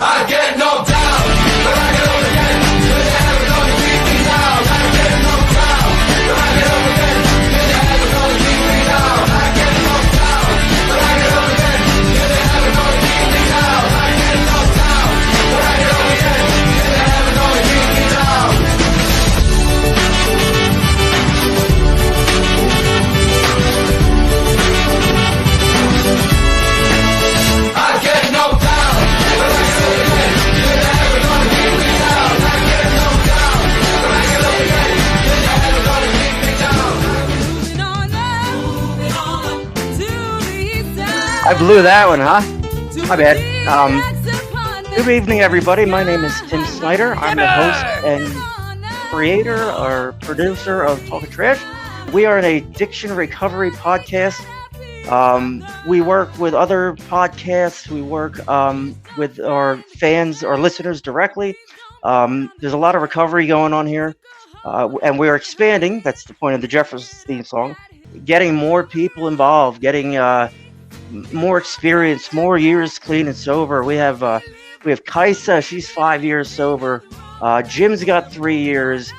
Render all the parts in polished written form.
I get knocked down, but I get up again. You're never gonna keep me down. I get knocked down, but I get up again. You're never gonna keep me down. I get knocked down, but I get up again. You're never gonna keep me down. I get knocked down, but I get up again. You're never gonna keep me down. I get knocked down, but I get up again. You're never gonna keep me down. I get knocked down, but I get up again. You're never gonna keep me down. I blew that one, huh? My bad. Good evening, everybody. My name is Tim Snyder. I'm the host and creator or producer of Talkin Trash. We are an addiction recovery podcast. We work with other podcasts. We work with our fans or listeners directly. There's a lot of recovery going on here. And we're expanding. That's the point of the Jeffersons theme song. Getting more people involved, getting more experience, more years clean and sober. We have Kajsa. She's 5 years sober. Jim's got 3 years.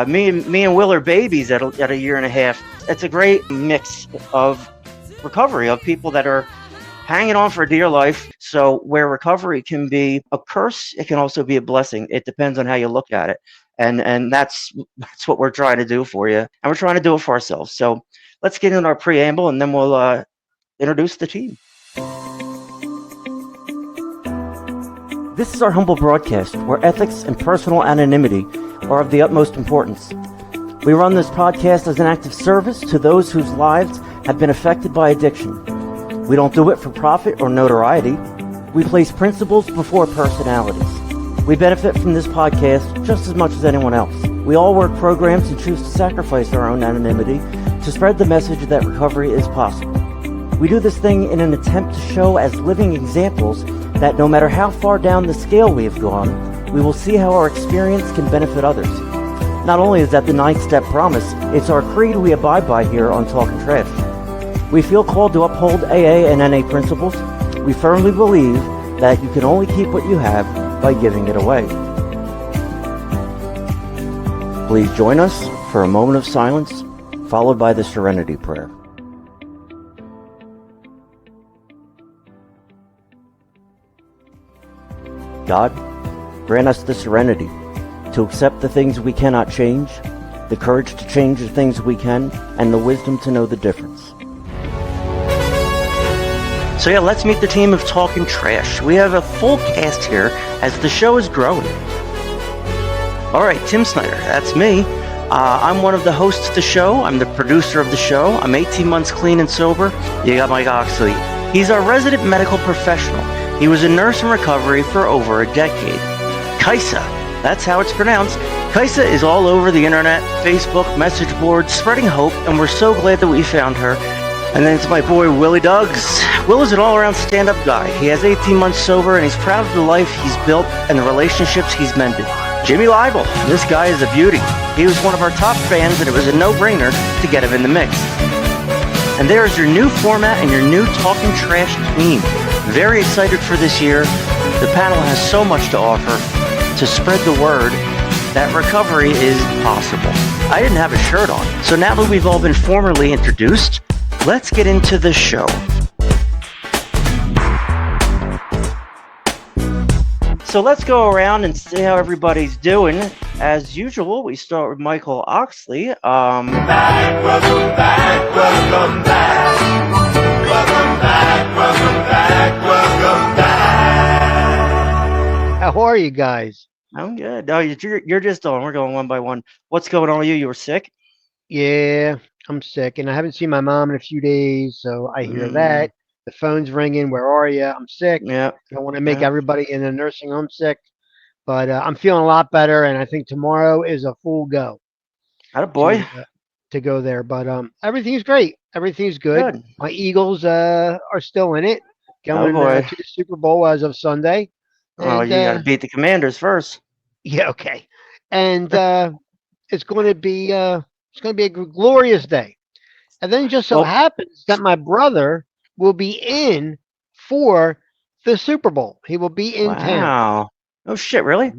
Me and Will are babies at a year and a half. It's a great mix of recovery of people that are hanging on for dear life. So where recovery can be a curse, it can also be a blessing. It depends on how you look at it. And that's what we're trying to do for you. And we're trying to do it for ourselves. So let's get into our preamble and then we'll introduce the team. This is our humble broadcast where ethics and personal anonymity are of the utmost importance. We run this podcast as an act of service to those whose lives have been affected by addiction. We don't do it for profit or notoriety. We place principles before personalities. We benefit from this podcast just as much as anyone else. We all work programs and choose to sacrifice our own anonymity to spread the message that recovery is possible. We do this thing in an attempt to show as living examples that no matter how far down the scale we have gone, we will see how our experience can benefit others. Not only is that the 9-step promise, it's our creed we abide by here on Talkin Trash. We feel called to uphold AA and NA principles. We firmly believe that you can only keep what you have by giving it away. Please join us for a moment of silence, followed by the Serenity Prayer. God, grant us the serenity to accept the things we cannot change, the courage to change the things we can, and the wisdom to know the difference. So yeah, let's meet the team of Talkin Trash. We have a full cast here as the show is growing. All right, Tim Snyder, that's me. I'm one of the hosts of the show. I'm the producer of the show. I'm 18 months clean and sober. You got Mike Oxley. He's our resident medical professional. He was a nurse in recovery for over a decade. Kajsa, that's how it's pronounced. Kajsa is all over the internet, Facebook, message boards, spreading hope, and we're so glad that we found her. And then it's my boy, Willie Duggs. Will is an all-around stand-up guy. He has 18 months sober, and he's proud of the life he's built and the relationships he's mended. Jimmy Leibel, this guy is a beauty. He was one of our top fans, and it was a no-brainer to get him in the mix. And there is your new format and your new Talkin Trash team. Very excited for this year. The panel has so much to offer to spread the word that recovery is possible. I didn't have a shirt on, so now that we've all been formally introduced, let's get into the show. So let's go around and see how everybody's doing. As usual, we start with Michael Oxley. Welcome back, welcome back, welcome back. Welcome back, welcome back, welcome back. How are you guys? I'm good. No, you're just on. We're going one by one. What's going on with you? You were sick? Yeah, I'm sick, and I haven't seen my mom in a few days, so I hear that. The phone's ringing. Where are you? I'm sick. Yeah. I don't want to make everybody in the nursing home sick, but I'm feeling a lot better, and I think tomorrow is a full go. Attaboy. To go there, but everything's great. Everything's good. My Eagles are still in it, going to the Super Bowl as of Sunday. Oh, you got to beat the Commanders first. Yeah, okay. And it's going to be a glorious day. And then it just so happens that my brother will be in for the Super Bowl. He will be in town. Wow. Oh shit! Really?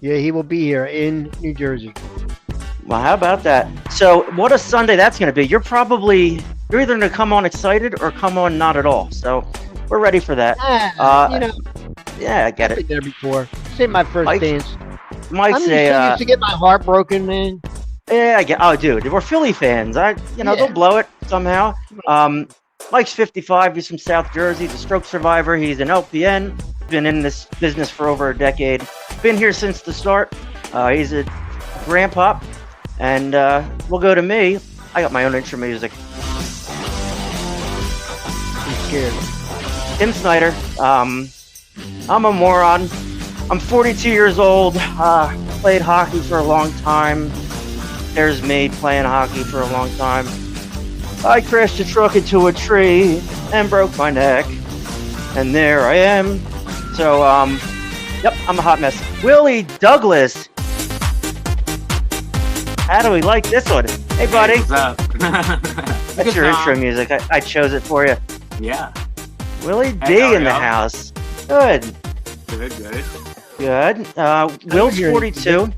Yeah, he will be here in New Jersey. Well, how about that? So, what a Sunday that's going to be. You're either going to come on excited or come on not at all. So, we're ready for that. Yeah, I get I've been it. there before. This ain't my first Mike- dance. Mike I'm say, used to get my heart broken, man. yeah, I get. Oh, dude, we're Philly fans. They'll blow it somehow. Mike's 55. He's from South Jersey. He's a stroke survivor. He's an LPN. Been in this business for over a decade. Been here since the start. He's a grandpop. And we'll go to me. I got my own intro music. I'm scared. Tim Snyder. I'm a moron. I'm 42 years old. Played hockey for a long time. There's me playing hockey for a long time. I crashed a truck into a tree and broke my neck. And there I am. So, yep, I'm a hot mess. Willie Douglas. How do we like this one? Hey, buddy. What's up? That's your intro music. I chose it for you. Yeah. Willie Hey, D how are in the y'all? house. Good. Good. Will's 42.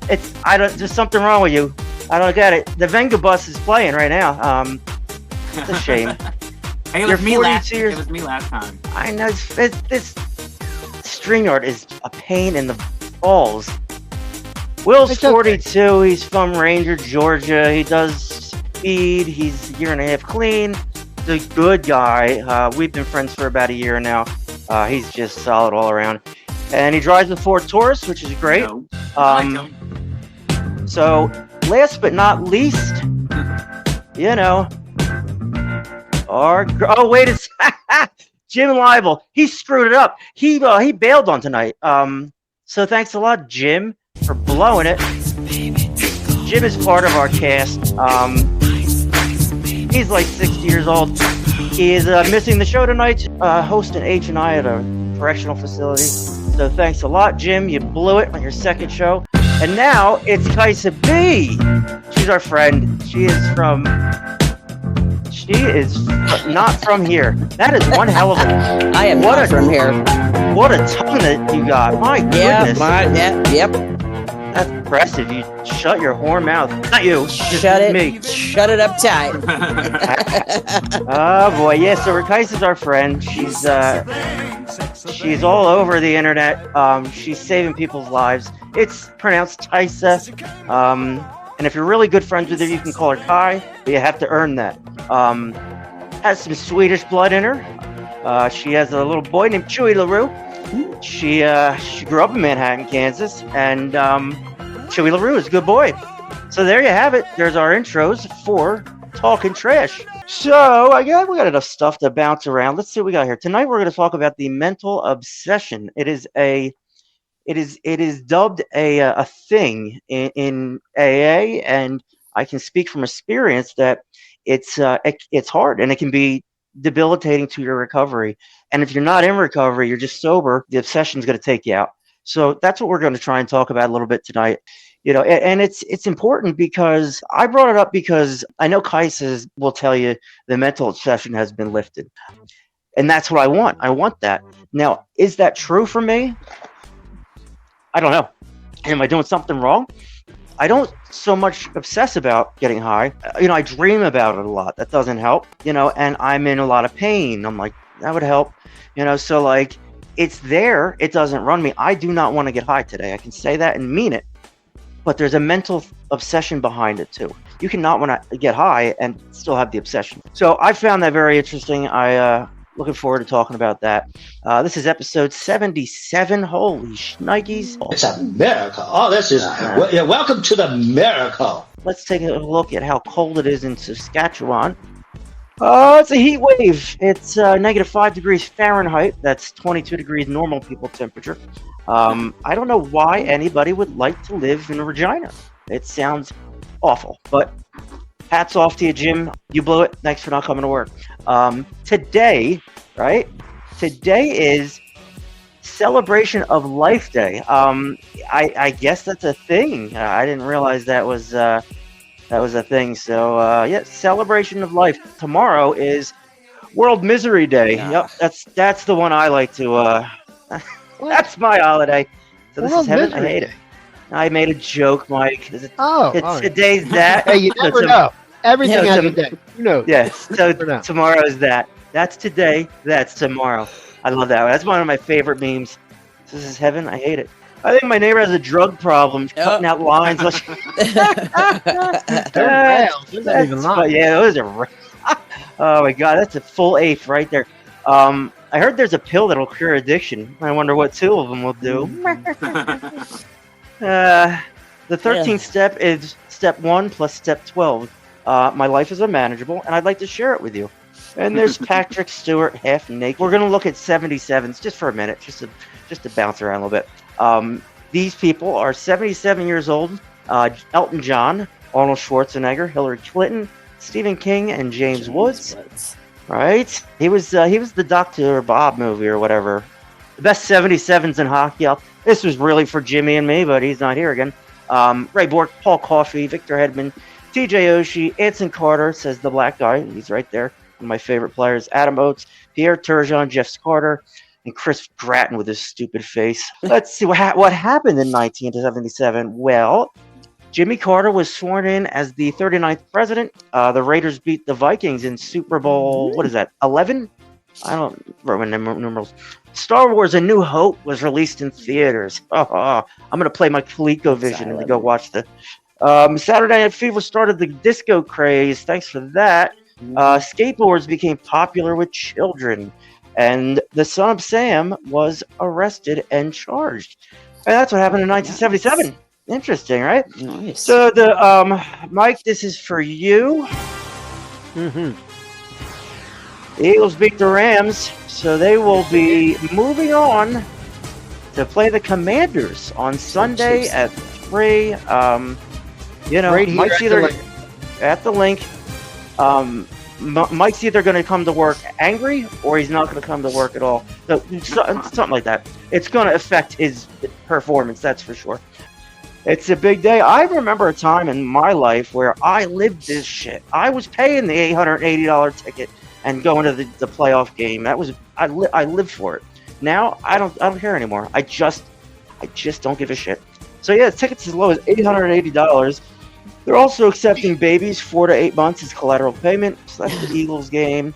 There's something wrong with you. I don't get it. The Venga bus is playing right now. It's a shame. Hey, it You're was me 42 years. It was me last time. I know this StreamYard is a pain in the balls. Will's It's okay. 42. He's from Ranger, Georgia. He does speed. He's a year and a half clean. He's a good guy. We've been friends for about a year now. He's just solid all around. And he drives a Ford Taurus, which is great. No, I don't. So, last but not least, oh wait, it's Jim Leibel. He screwed it up. He bailed on tonight. So thanks a lot, Jim, for blowing it. Jim is part of our cast. He's like 60 years old. He is missing the show tonight, hosting H&I at a correctional facility. So thanks a lot, Jim. You blew it on your second show. And now it's Kajsa B. She's our friend. She is not from here. That is one hell of a... I am not from here. What a tongue that you got. My goodness. Yep. That's impressive. You shut your whore mouth. Not you. Just Shut it. me. Shut it up tight. Oh boy, yeah. So Kajsa's our friend. She's all over the internet. She's saving people's lives. It's pronounced Kajsa. And if you're really good friends with her, you can call her Kai, but you have to earn that. Has some Swedish blood in her. She has a little boy named Chewy LaRue. She grew up in Manhattan, Kansas, and Chewy LaRue is a good boy. So there you have it. There's our intros for Talking Trash. So we got enough stuff to bounce around. Let's see what we got here. Tonight we're going to talk about the mental obsession. It is dubbed a thing in AA, and I can speak from experience that it's hard and it can be debilitating to your recovery. And if you're not in recovery, you're just sober, the obsession is going to take you out. So that's what we're going to try and talk about a little bit tonight. And it's important because I brought it up because I know Kajsa will tell you the mental obsession has been lifted. And that's what I want. I want that. Now, is that true for me? I don't know. Am I doing something wrong? I don't so much obsess about getting high. I dream about it a lot. That doesn't help, and I'm in a lot of pain. I'm like, that would help, so like it's there. It doesn't run me. I do not want to get high today. I can say that and mean it, but there's a mental obsession behind it too. You cannot want to get high and still have the obsession. So I found that very interesting. Looking forward to talking about that. This is episode 77. Holy shnikes. It's a miracle. Oh, this is... welcome to the miracle. Let's take a look at how cold it is in Saskatchewan. It's a heat wave. It's negative 5 degrees Fahrenheit. That's 22 degrees normal people temperature. I don't know why anybody would like to live in Regina. It sounds awful, but hats off to you, Jim. You blew it. Thanks for not coming to work. Today is Celebration of Life Day. I guess that's a thing. I didn't realize that was a thing. So yeah, Celebration of Life. Tomorrow is World Misery Day. Yeah. Yep, that's the one I like to. That's my holiday. So this World is heaven. I Misery hate it. Day. I made a joke, Mike. Oh, all It's right. today's that. Hey, you never know. Everything Yeah, has a day. Who knows? Yes. So Never know. tomorrow is that. That's today. That's tomorrow. I love that one. That's one of my favorite memes. This is heaven. I hate it. I think my neighbor has a drug problem, cutting out lines. Those rails, those aren't even lines. Yeah, those are. Oh my god, that's a full eighth right there. I heard there's a pill that'll cure addiction. I wonder what two of them will do. The 13th step is step 1 plus step 12. My life is unmanageable, and I'd like to share it with you. And there's Patrick Stewart, half naked. We're gonna look at 77s just for a minute, just to bounce around a little bit. These people are 77 years old. Elton John, Arnold Schwarzenegger, Hillary Clinton, Stephen King, and James Woods. Right? He was the Dr. Bob movie or whatever. The best 77s in hockey. This was really for Jimmy and me, but he's not here again. Ray Bork, Paul Coffey, Victor Hedman, TJ Oshie, Anson Carter, says the black guy. He's right there. One of my favorite players. Adam Oates, Pierre Turgeon, Jeff Carter, and Chris Gratton with his stupid face. Let's see what happened in 1977. Well, Jimmy Carter was sworn in as the 39th president. The Raiders beat the Vikings in Super Bowl, what is that, 11? I don't remember numerals. Star Wars A New Hope was released in theaters. I'm going to play my ColecoVision and go watch the... Saturday Night Fever started the disco craze. Thanks for that. Skateboards became popular with children. And the son of Sam was arrested and charged. And that's what happened in 1977. Nice. Interesting, right? Nice. So the Mike, this is for you. Mm-hmm. The Eagles beat the Rams, so they will be moving on to play the Commanders on Sunday at 3. Right here Mike's at the link. Mike's either going to come to work angry or he's not going to come to work at all. So, something like that. It's going to affect his performance, that's for sure. It's a big day. I remember a time in my life where I lived this shit. I was paying the $880 ticket and going to the playoff game. That was I lived for it. Now I don't care anymore. I just don't give a shit. So yeah, tickets as low as $880. They're also accepting babies 4 to 8 months as collateral payment. So that's the Eagles game.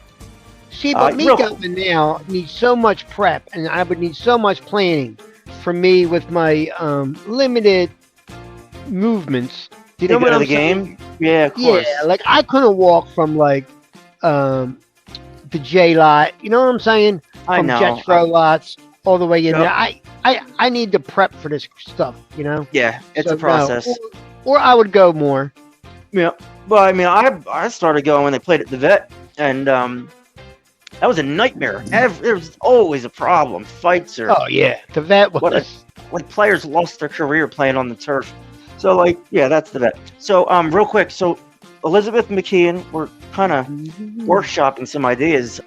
See, but me going now needs so much prep, and I would need so much planning for me with my limited movements. Do you know what I'm saying? Yeah, of course. Yeah, like I couldn't walk from like the J lot. You know what I'm saying? I know. From Jetro lots all the way in there. I need to prep for this stuff. You know? Yeah, it's a process. Or I would go more. Yeah, well, I mean, I started going when they played at the Vet, and that was a nightmare. There was always a problem. Fights or the Vet was when players lost their career playing on the turf. So that's the Vet. So real quick, so Elizabeth McKeon, we're kind of workshopping some ideas.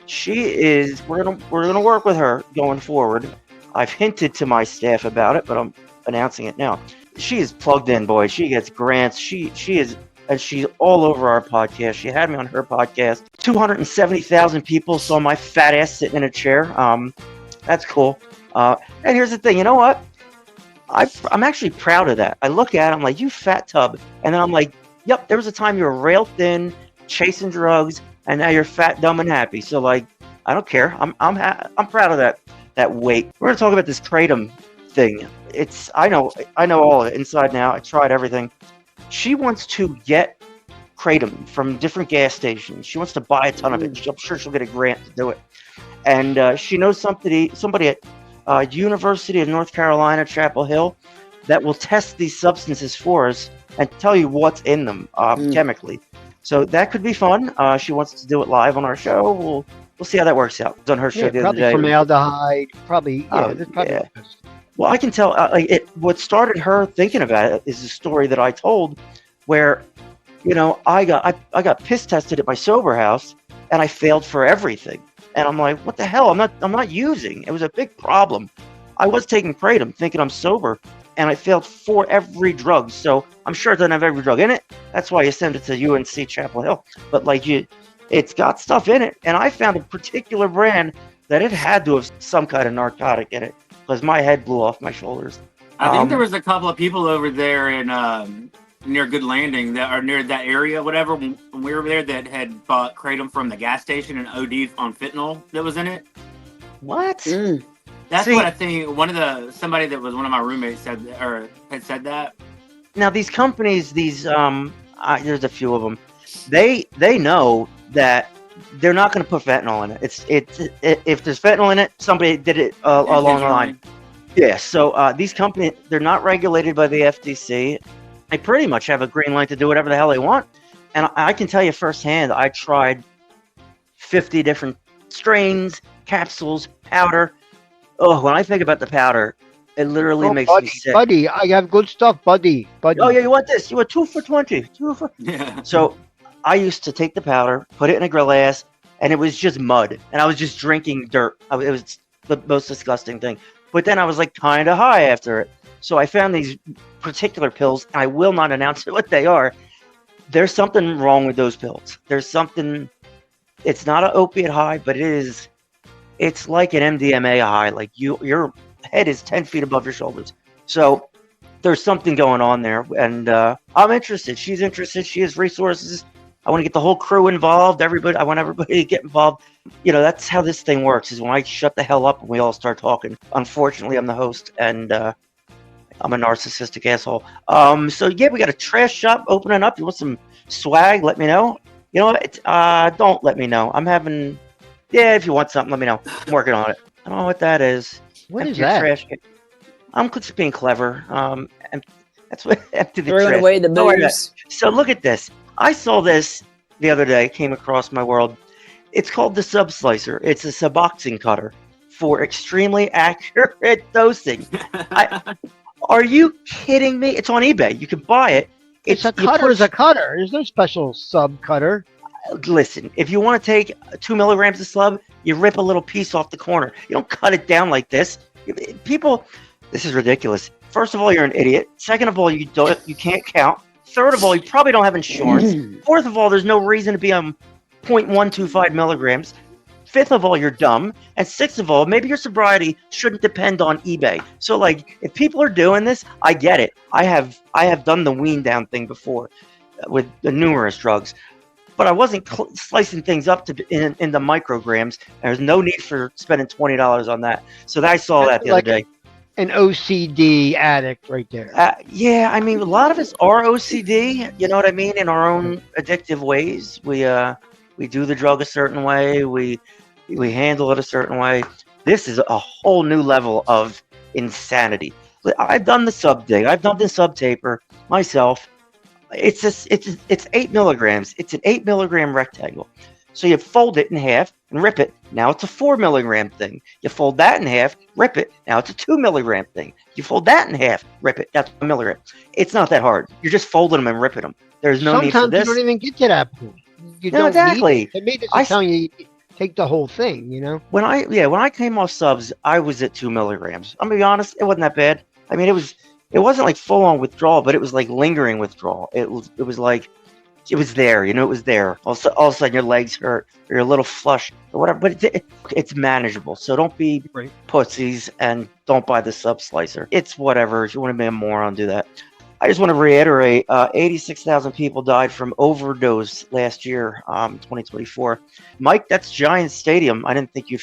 We're gonna work with her going forward. I've hinted to my staff about it, but I'm announcing it now. She is plugged in, boy. She gets grants. She is, and she's all over our podcast. She had me on her podcast. 270,000 people saw my fat ass sitting in a chair. That's cool. And here's the thing. You know what? I'm actually proud of that. I look at it, I'm like, you fat tub. And then I'm like, yep, there was a time you were rail thin, chasing drugs, and now you're fat, dumb, and happy. So I don't care. I'm proud of that weight. We're gonna talk about this kratom thing. I know all of it inside now. I tried everything. She wants to get kratom from different gas stations. She wants to buy a ton of it. I'm sure she'll get a grant to do it. And she knows somebody at University of North Carolina, Chapel Hill, that will test these substances for us and tell you what's in them chemically. So that could be fun. She wants to do it live on our show. We'll see how that works out. It's on her show the other day. Formaldehyde. Probably. Yeah. Well, I can tell. What started her thinking about it is the story that I told, where, I got piss tested at my sober house, and I failed for everything. And I'm like, what the hell? I'm not using. It was a big problem. I was taking kratom, thinking I'm sober, and I failed for every drug. So I'm sure it doesn't have every drug in it. That's why you send it to UNC Chapel Hill. But It's got stuff in it, and I found a particular brand that it had to have some kind of narcotic in it because my head blew off my shoulders. I think there was a couple of people over there in near Good Landing that are near that area, whatever. When we were there, that had bought kratom from the gas station and OD'd on fentanyl that was in it. What? That's See, what I think. Somebody that was one of my roommates said, or had said that. now these companies, there's a few of them. They know that they're not going to put fentanyl in it. If there's fentanyl in it, somebody did it along the line. Yeah. So these companies, they're not regulated by the FTC. They pretty much have a green light to do whatever the hell they want. And I can tell you firsthand, I tried 50 different strains, capsules, powder. Oh, when I think about the powder, it literally makes me sick. Buddy, I have good stuff, buddy. Oh yeah, you want this? You want 2 for 20? 2 for. Yeah. So I used to take the powder, put it in a glass, and it was just mud, and I was just drinking dirt. It was the most disgusting thing. But then I was like kind of high after it. So I found these particular pills, and I will not announce what they are. There's something wrong with those pills. There's something. It's not an opiate high, but it's like an MDMA high. Like your head is 10 feet above your shoulders. So there's something going on there, and I'm interested. She's interested. She has resources. I want to get the whole crew involved. I want everybody to get involved. You know, that's how this thing works. Is when I shut the hell up and we all start talking. Unfortunately, I'm the host, and I'm a narcissistic asshole. So yeah, we got a trash shop opening up. You want some swag? Let me know. You know what? Don't let me know. I'm having. Yeah, if you want something, let me know. I'm working on it. I don't know what that is. What is Empty your that? trash can. I'm just being clever. And that's what empty the Throwing trash. away the Don't worry about booze. it. So look at this. I saw this the other day. Came across my world. It's called the Sub Slicer. It's a Suboxone cutter for extremely accurate dosing. Are you kidding me? It's on eBay. You can buy it. It's a cutter. Is a cutter. There's no special sub cutter. Listen, if you want to take 2 milligrams of slub, you rip a little piece off the corner. You don't cut it down like this. People, this is ridiculous. First of all, you're an idiot. Second of all, you can't count. Third of all, you probably don't have insurance. Fourth of all, there's no reason to be on 0.125 milligrams. Fifth of all, you're dumb. And sixth of all, maybe your sobriety shouldn't depend on eBay. So, like, if people are doing this, I get it. I have done the wean down thing before with the numerous drugs. But I wasn't slicing things up in the micrograms. There's no need for spending $20 on that. So I saw that the other day. An OCD addict right there. Yeah, I mean, a lot of us are OCD. You know what I mean? In our own addictive ways, we do the drug a certain way. We handle it a certain way. This is a whole new level of insanity. I've done the sub dig. I've done the sub taper myself. It's 8 milligrams. It's an 8 milligram rectangle. So you fold it in half and rip it. Now it's a 4 milligram thing. You fold that in half, rip it. Now it's a 2 milligram thing. You fold that in half, rip it. That's 1 milligram. It's not that hard. You're just folding them and ripping them. There's no need for this. Sometimes you don't even get to that point. You No, don't exactly. To me, this is telling you take the whole thing. You know. When I came off subs, I was at 2 milligrams. I'm gonna be honest, it wasn't that bad. I mean, it wasn't like full on withdrawal, but it was like lingering withdrawal. It was like it was there, you know, it was there. All of a sudden your legs hurt or you're a little flush or whatever, but it's manageable. So don't be pussies and don't buy the sub slicer. It's whatever. If you want to be a moron, do that. I just want to reiterate, 86,000 people died from overdose last year, 2024. Mike, that's Giant Stadium. I didn't think you'd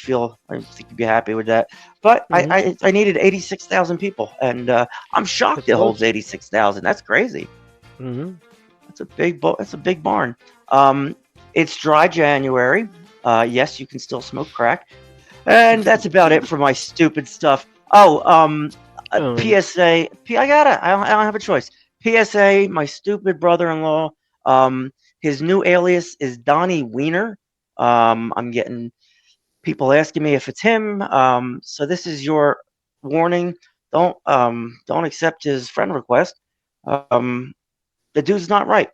be happy with that. But I needed 86,000 people, and I'm shocked it holds 86,000. That's crazy. Mm-hmm. That's a big barn. It's dry January. Yes, you can still smoke crack. And that's about it for my stupid stuff. PSA. I don't have a choice. PSA. My stupid brother-in-law. His new alias is Donnie Wiener. I'm getting people asking me if it's him. So this is your warning. Don't accept his friend request. The dude's not right.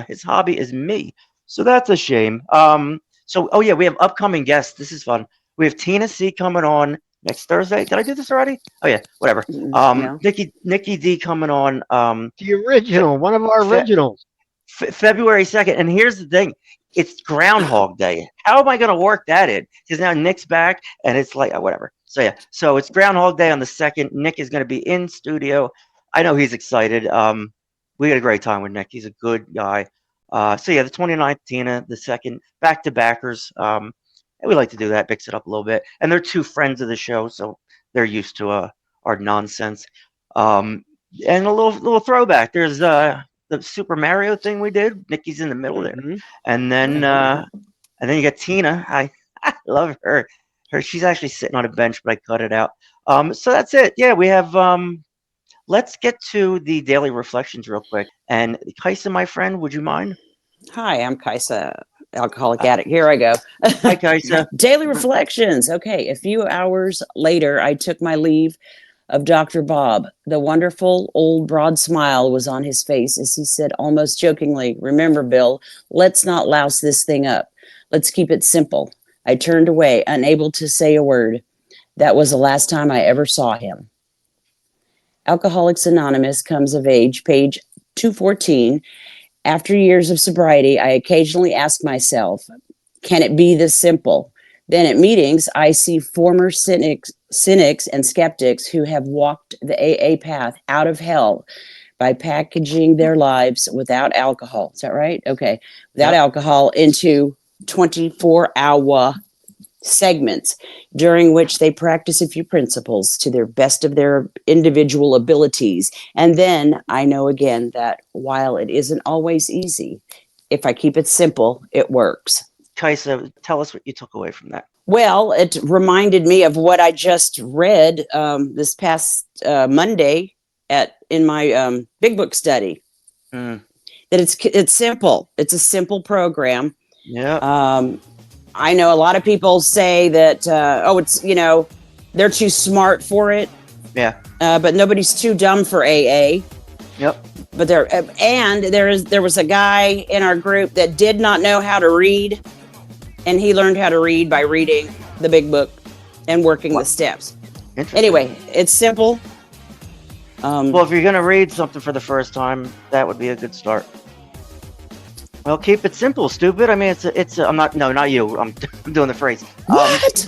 His hobby is me. So that's a shame. We have upcoming guests. This is fun. We have Tina C coming on next Thursday. Did I do this already? Oh yeah, whatever. Yeah. Nikki D coming on. The original, one of our originals. February 2nd. And here's the thing. It's Groundhog Day. How am I going to work that in? Because now Nick's back and it's like, whatever. So yeah, so it's Groundhog Day on the 2nd. Nick is going to be in studio. I know he's excited. We had a great time with Nick. He's a good guy. So yeah, the 29th, Tina, the 2nd, back to backers. And we like to do that, mix it up a little bit. And they're two friends of the show, so they're used to our nonsense. And a little throwback. There's the Super Mario thing we did. Nikki's in the middle there, and then you got Tina. I love her. She's actually sitting on a bench, but I cut it out. So that's it. Yeah, we have. Let's get to the daily reflections real quick. And Kajsa, my friend, would you mind? Hi, I'm Kajsa, alcoholic addict. Here I go. Hi, Kajsa. Daily reflections. Okay, a few hours later, I took my leave of Dr. Bob. The wonderful old broad smile was on his face as he said almost jokingly, "Remember, Bill, let's not louse this thing up. Let's keep it simple." I turned away, unable to say a word. That was the last time I ever saw him. Alcoholics Anonymous comes of age, page 214. After years of sobriety, I occasionally ask myself, can it be this simple? Then at meetings, I see former cynics and skeptics who have walked the AA path out of hell by packaging their lives without alcohol. Is that right? Okay. Without alcohol into 24-hour segments during which they practice a few principles to their best of their individual abilities. And then I know again that while it isn't always easy, if I keep it simple, it works. Kajsa, tell us what you took away from that. Well, it reminded me of what I just read this past Monday in my big book study. That it's simple. It's a simple program. Yeah. I know a lot of people say that it's they're too smart for it. Yeah. But nobody's too dumb for AA. Yep. But there was a guy in our group that did not know how to read. And he learned how to read by reading the big book and working the steps. Anyway, it's simple. Well, if you're going to read something for the first time, that would be a good start. Well, keep it simple, stupid. I mean, not you. I'm doing the phrase. What?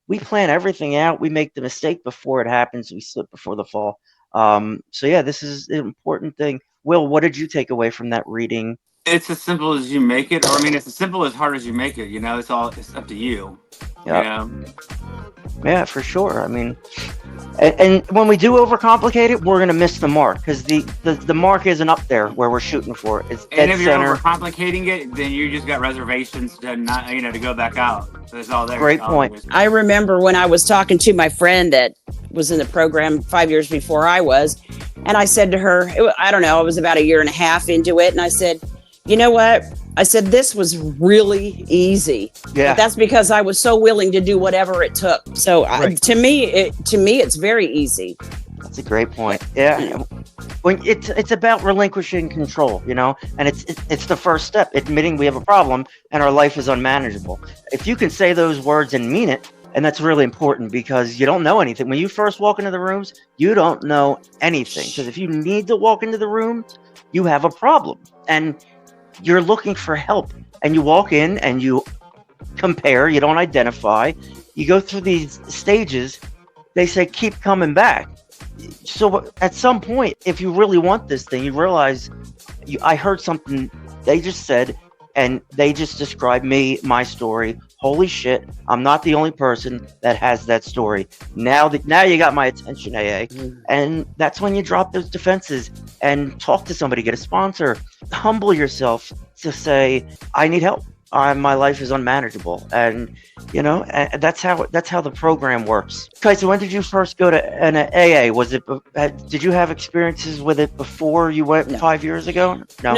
We plan everything out. We make the mistake before it happens. We slip before the fall. So yeah, this is an important thing. Will, what did you take away from that reading? It's as simple as you make it, or I mean, it's as simple as hard as you make it. It's up to you. Yeah. Yeah, for sure. I mean, and when we do overcomplicate it, we're gonna miss the mark because the mark isn't up there where we're shooting for. It's dead and if center. you're overcomplicating it, then you just got reservations to not, to go back out. So it's all there. Great point. I remember when I was talking to my friend that was in the program 5 years before I was, and I said to her, I don't know, I was about a year and a half into it, and I said, you know what? I said, this was really easy. Yeah. But that's because I was so willing to do whatever it took. So to me, it's very easy. That's a great point. Yeah. When it's about relinquishing control, and it's the first step, admitting we have a problem and our life is unmanageable. If you can say those words and mean it, and that's really important because you don't know anything. When you first walk into the rooms, you don't know anything. Because if you need to walk into the room, you have a problem. And you're looking for help, and you walk in and you compare, you don't identify, you go through these stages. They say, keep coming back. So at some point, if you really want this thing, you realize I heard something they just said, and they just described my story. Holy shit, I'm not the only person that has that story. Now you got my attention, AA. And that's when you drop those defenses and talk to somebody, get a sponsor, humble yourself to say, I need help. My life is unmanageable. And, and that's how the program works. Kajsa, when did you first go to an AA? Did you have experiences with it before you went 5 years ago? No.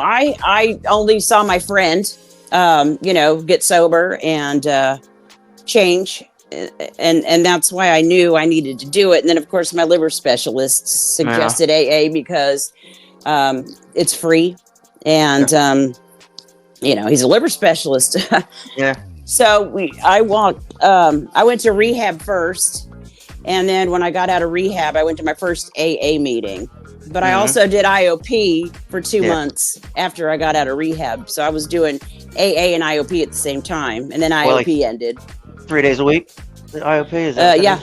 I only saw my friend, get sober and change. And that's why I knew I needed to do it. And then, of course, my liver specialist suggested AA because it's free. And, he's a liver specialist. Yeah. So I went to rehab first. And then when I got out of rehab, I went to my first AA meeting. But I also did IOP for 2 months after I got out of rehab. So I was doing AA and IOP at the same time. And then IOP ended. 3 days a week? The IOP? Is that yeah.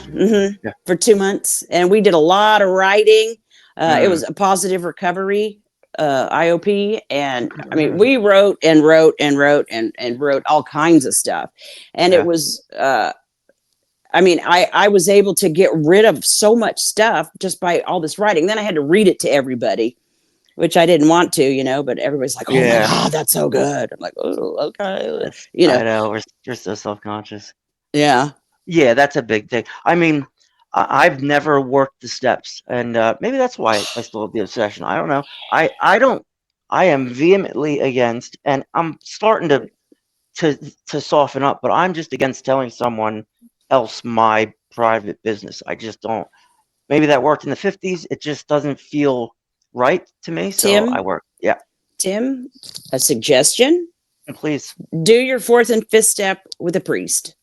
For 2 months. And we did a lot of writing. It was a positive recovery IOP. And I mean, we wrote and wrote all kinds of stuff. And it was... I mean, I was able to get rid of so much stuff just by all this writing. Then I had to read it to everybody, which I didn't want to, but everybody's like, oh my God, that's so good. I'm like, oh, okay. I know, we're so self-conscious. Yeah. Yeah, that's a big thing. I mean, I've never worked the steps, and maybe that's why I still have the obsession. I don't know. I am vehemently against, and I'm starting to soften up, but I'm just against telling someone else my private business. I just don't. Maybe that worked in the 50s. It just doesn't feel right to me. So Tim, I work. Yeah. Tim, a suggestion. Please. Do your 4th and 5th step with a priest.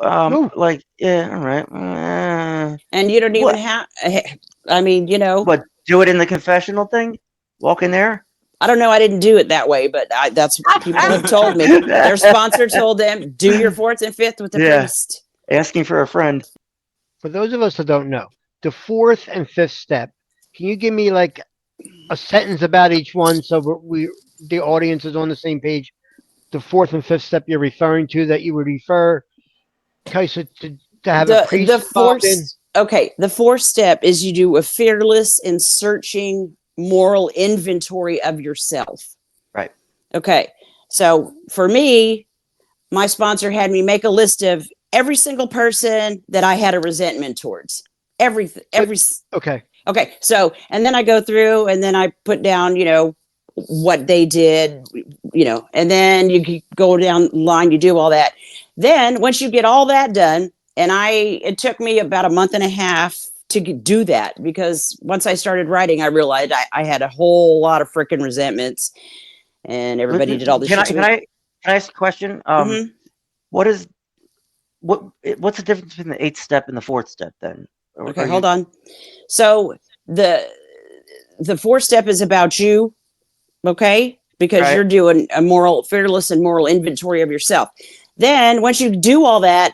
Like, yeah, all right. And you don't even have, I mean, But do it in the confessional thing? Walk in there? I don't know. I didn't do it that way, but that's what people have told me. Their sponsor told them, do your 4th and 5th with the priest. Asking for a friend. For those of us that don't know, the 4th and 5th step, can you give me like a sentence about each one so the audience is on the same page? The 4th and 5th step you're referring to that you would refer Kajsa to have a priest involved in? Okay, the 4th step is you do a fearless and searching moral inventory of yourself. Right. Okay. So for me, my sponsor had me make a list of every single person that I had a resentment towards. Okay. So, and then I go through and then I put down, what they did, and then you go down the line, you do all that. Then once you get all that done, and it took me about a month and a half to do that, because once I started writing, I realized I had a whole lot of freaking resentments, and everybody did all this shit. Can I ask a question? What's the difference between the 8th step and the 4th step then? Okay, hold on. So the 4th step is about you, okay? Because you're doing a fearless and moral inventory of yourself. Then once you do all that,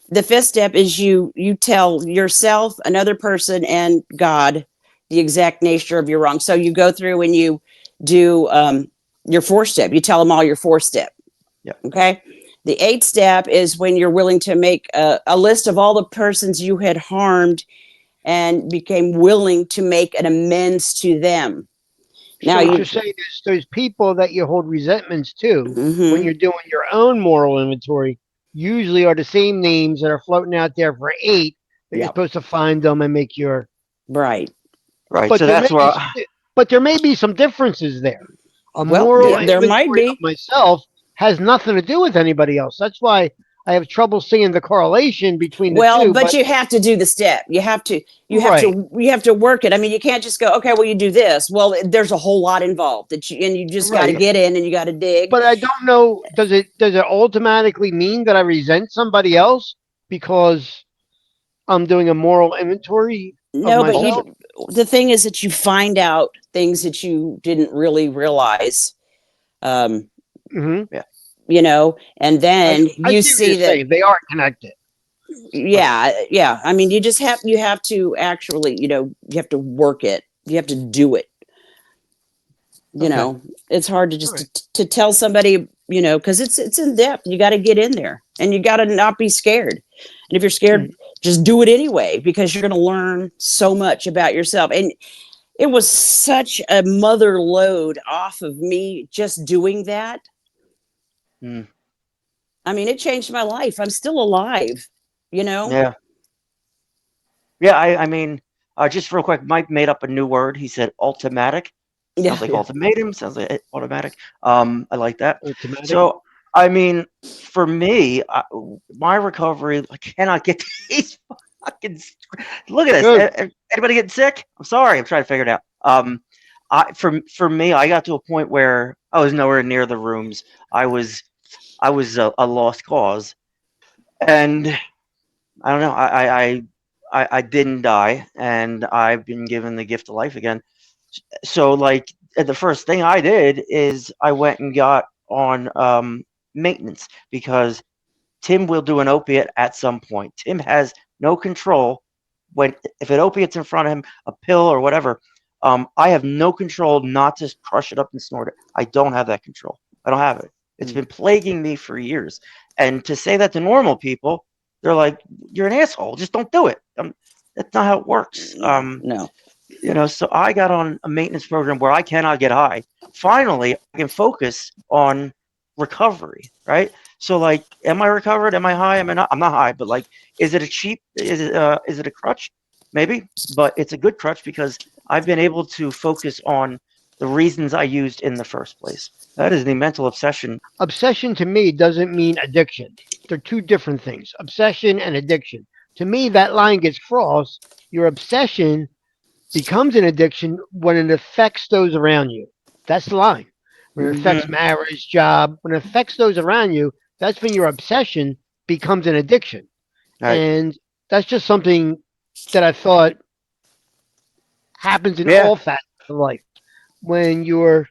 the 5th step is you tell yourself, another person, and God the exact nature of your wrong. So you go through and you do your 4th step. You tell them all your 4th step. Yeah. Okay. The 8th step is when you're willing to make a list of all the persons you had harmed and became willing to make an amends to them. Now you're saying there's people that you hold resentments to when you're doing your own moral inventory. Usually are the same names that are floating out there for 8 that you're supposed to find them and make your right. But so that's where. But there may be some differences there. There might be. Of myself has nothing to do with anybody else. That's why I have trouble seeing the correlation between the two. But you have to do the step. You have to work it. I mean, you can't just go, okay, well, you do this. Well, there's a whole lot involved and you just got to get in and you got to dig. But I don't know. Does it automatically mean that I resent somebody else because I'm doing a moral inventory? No, but the thing is that you find out things that you didn't really realize. And then you see that they are connected. Yeah. I mean, you have to actually, you have to work it. You have to do it. You know, it's hard to just to tell somebody, because it's in depth. You got to get in there and you got to not be scared. And if you're scared, just do it anyway, because you're going to learn so much about yourself. And it was such a mother load off of me just doing that. I mean, it changed my life. I'm still alive, Yeah. I mean, just real quick, Mike made up a new word. He said automatic. Sounds like ultimatum. Sounds like automatic. I like that. Automatic. So, I mean, for me, my recovery, I cannot get these fucking. Look at this. Anybody getting sick? I'm sorry. I'm trying to figure it out. For me, I got to a point where I was nowhere near the rooms. I was a lost cause, and I don't know. I didn't die, and I've been given the gift of life again. So like the first thing I did is I went and got on maintenance because Tim will do an opiate at some point. Tim has no control when if an opiate's in front of him, a pill or whatever. I have no control not to crush it up and snort it. I don't have that control. I don't have it. It's been plaguing me for years. And to say that to normal people, they're like, "You're an asshole. Just don't do it." That's not how it works. No. So I got on a maintenance program where I cannot get high. Finally, I can focus on recovery, right? So like, am I recovered? Am I high? Am I not? I'm not high, but like, is it a crutch? Maybe, but it's a good crutch because I've been able to focus on the reasons I used in the first place. That is the mental obsession. Obsession to me doesn't mean addiction. They're two different things. Obsession and addiction. To me, that line gets crossed. Your obsession becomes an addiction when it affects those around you. That's the line. When it affects Mhm. marriage, job, when it affects those around you, that's when your obsession becomes an addiction. Right. And that's just something that I thought happens in Yeah. all facets of life. When your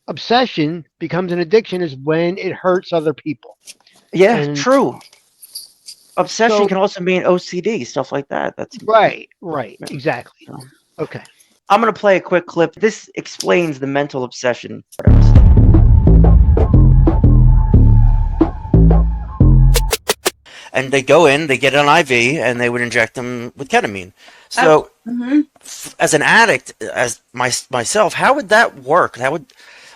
obsession becomes an addiction is when it hurts other people. Yeah. And True. Obsession so, can also mean OCD, stuff like that. That's right, yeah. exactly. So, Okay. I'm gonna play a quick clip. This explains the mental obsession. And they go in, they get an IV, and they would inject them with ketamine. So, as an addict, as myself, how would that work?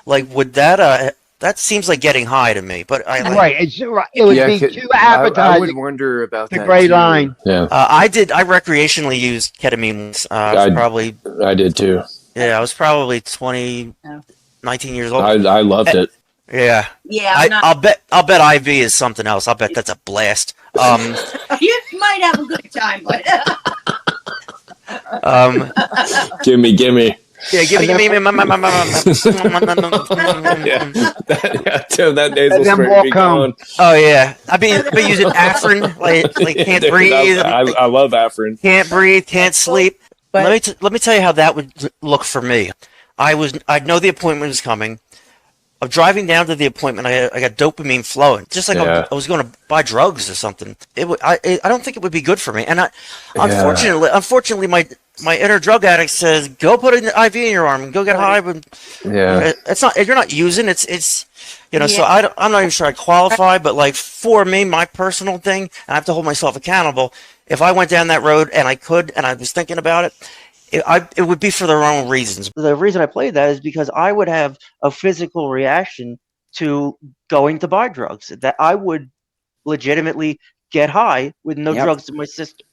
Would that seems like getting high to me? But I like. Right. It would be too I would appetizing. wonder about The that gray too. line. Yeah, I recreationally used ketamine. I did too. I was probably 20, 19 years old. I loved it. Yeah. Yeah, I'm not. I'll bet IV is something else. I'll bet that's a blast. You might have a good time, but Gimme. Yeah, give me. Yeah, Tim, that nasal And then spray walk be home. going. Oh yeah, I've been using Afrin, like can't Dude, breathe, I love Afrin. can't breathe, can't sleep. But- Let me tell you how that would look for me. I know the appointment was coming. I'm driving down to the appointment. I got dopamine flowing, just like Yeah. I was going to buy drugs or something. I don't think it would be good for me. And unfortunately, my inner drug addict says, go put an IV in your arm and go get high. But Yeah. it's not. You're not using it's. So Yeah. I'm not even sure I qualify. But like for me, my personal thing, and I have to hold myself accountable. If I went down that road and I was thinking about it, it would be for the wrong reasons. The reason I played that is because I would have a physical reaction to going to buy drugs. That I would legitimately get high with no Yep. drugs in my system.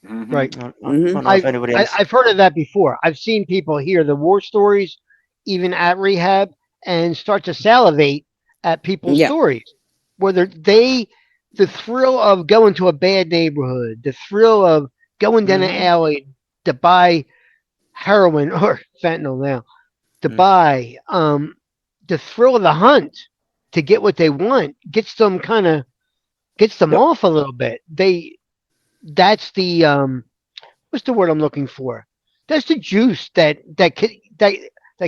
Right. I don't know if anybody else. I've heard of that before. I've seen people hear the war stories, even at rehab, and start to salivate at people's Yeah. stories. Whether the thrill of going to a bad neighborhood, the thrill of going down an alley to buy heroin or fentanyl now, to buy, the thrill of the hunt to get what they want gets them off a little bit. That's the what's the word I'm looking for? That's the juice that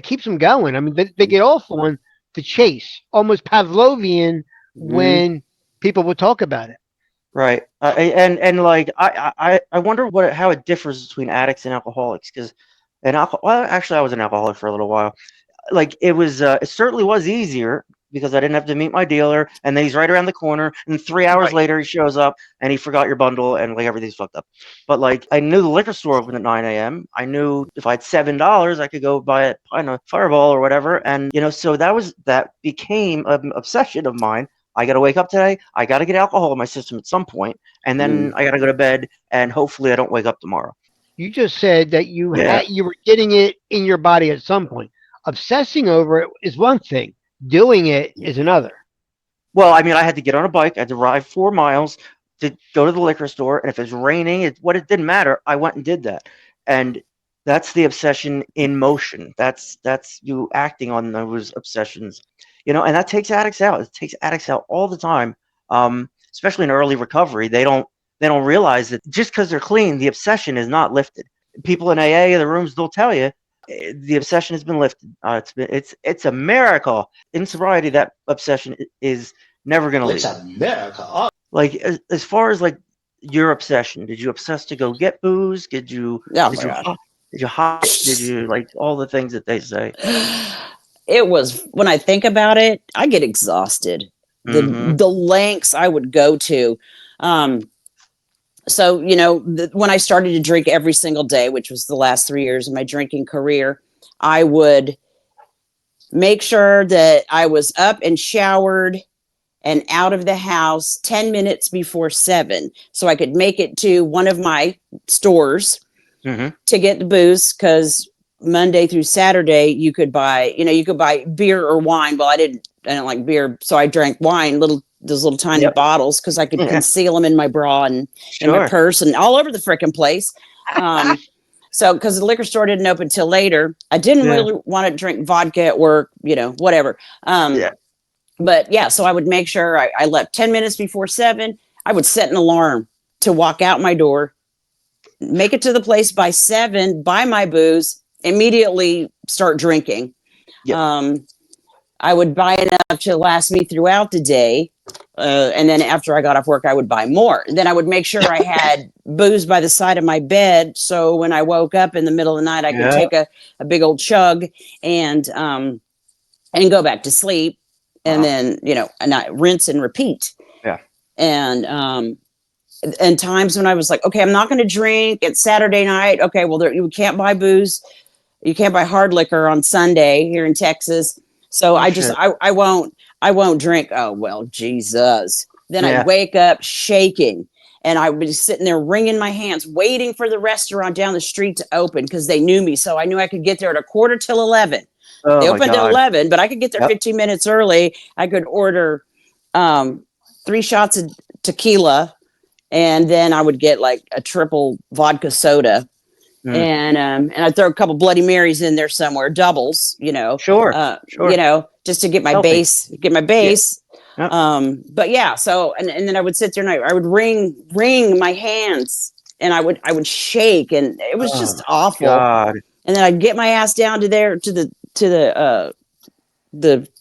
keeps them going. I mean, they get off on the chase, almost Pavlovian when people would talk about it. Right. And like I wonder how it differs between addicts and alcoholics because well, actually I was an alcoholic for a little while. Like it certainly was easier because I didn't have to meet my dealer and then he's right around the corner and 3 hours Right. later he shows up and he forgot your bundle and like everything's fucked up. But like I knew the liquor store opened at 9 a.m. I knew if I had $7 I could go buy a pint of Fireball or whatever. And so that became an obsession of mine. I got to wake up today. I got to get alcohol in my system at some point, and then I got to go to bed, and hopefully I don't wake up tomorrow. You just said that you Yeah. you were getting it in your body at some point. Obsessing over it is one thing. Doing it is another. Well, I mean, I had to get on a bike. I had to ride 4 miles to go to the liquor store, and if it's raining, it didn't matter. I went and did that, and that's the obsession in motion. That's you acting on those obsessions, and that takes addicts out. It takes addicts out all the time, especially in early recovery. They don't they don't realize that just because they're clean, the obsession is not lifted. People in AA, the rooms, they'll tell you the obsession has been lifted. It's a miracle in sobriety. That obsession is never going to leave. It's a miracle. Like as far as like your obsession, did you obsess to go get booze? Did you? Oh did my you? God. Did you hide? Did you like all the things that they say? It was, when I think about it, I get exhausted. The lengths I would go to. So, you know, when I started to drink every single day, which was the last 3 years of my drinking career, I would make sure that I was up and showered and out of the house 10 minutes before 7, so I could make it to one of my stores to get the booze, because Monday through Saturday you could buy beer or wine. Well, I don't like beer, so I drank wine, those little tiny bottles, because I could conceal them in my bra and in my purse and all over the frickin' place. So, because the liquor store didn't open till later, I didn't really want to drink vodka at work, you know, whatever. But yeah, so I would make sure I left 10 minutes before 7. I would set an alarm to walk out my door, make it to the place by 7, buy my booze, immediately start drinking. I would buy enough to last me throughout the day. And then after I got off work, I would buy more. And then I would make sure I had booze by the side of my bed, so when I woke up in the middle of the night, I could take a big old chug and go back to sleep. And then, you know, and I rinse and repeat. And times when I was like, okay, I'm not going to drink. It's Saturday night. Okay, well, you can't buy booze. You can't buy hard liquor on Sunday here in Texas. So I won't drink. Oh, well, Jesus. Then I'd wake up shaking, and I would be sitting there wringing my hands, waiting for the restaurant down the street to open, because they knew me. So I knew I could get there at 11:15. They opened at 11, but I could get there 15 minutes early. I could order 3 shots of tequila, and then I would get like a triple vodka soda. And I'd throw a couple Bloody Marys in there somewhere, doubles, you know. Sure. You know, just to get my base. But yeah, so and then I would sit there and I would wring my hands, and I would shake, and it was just awful. God. And then I'd get my ass down to the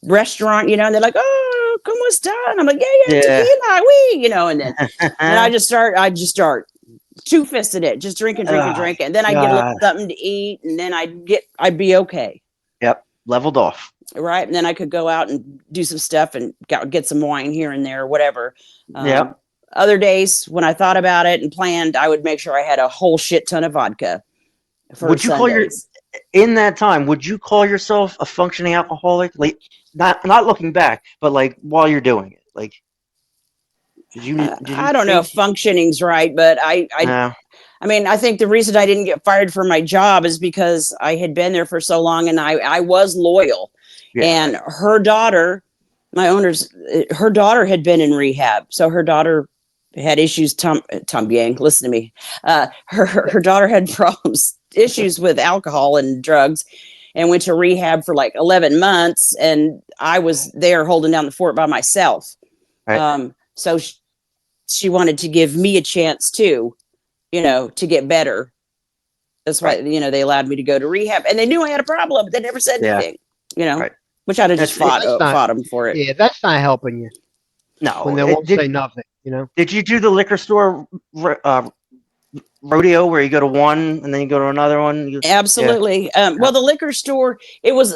restaurant, you know, and they're like, "Oh, ¿cómo está?" And I'm like, yeah, tequila, we, you know, and then and I just start two-fisted it, just drinking. And then I'd get a little something to eat, and then I'd be okay. Yep. Leveled off. Right. And then I could go out and do some stuff and get some wine here and there, or whatever. Other days when I thought about it and planned, I would make sure I had a whole shit ton of vodka. Would you in that time, would you call yourself a functioning alcoholic? Like, not looking back, but like while you're doing it, like, did you I don't know if functioning's right, but I mean, I think the reason I didn't get fired from my job is because I had been there for so long, and I was loyal. And her daughter, her daughter had been in rehab. So her daughter had issues. Tom Yang, listen to me. Her daughter had issues with alcohol and drugs, and went to rehab for like 11 months. And I was there holding down the fort by myself. So she wanted to give me a chance too, you know, to get better. That's why, you know, they allowed me to go to rehab, and they knew I had a problem, but they never said anything, you know, which I'd have just fought them for it. Yeah, that's not helping you. No. When they won't say nothing, you know. Did you do the liquor store rodeo where you go to one and then you go to another one? Absolutely. Well, the liquor store,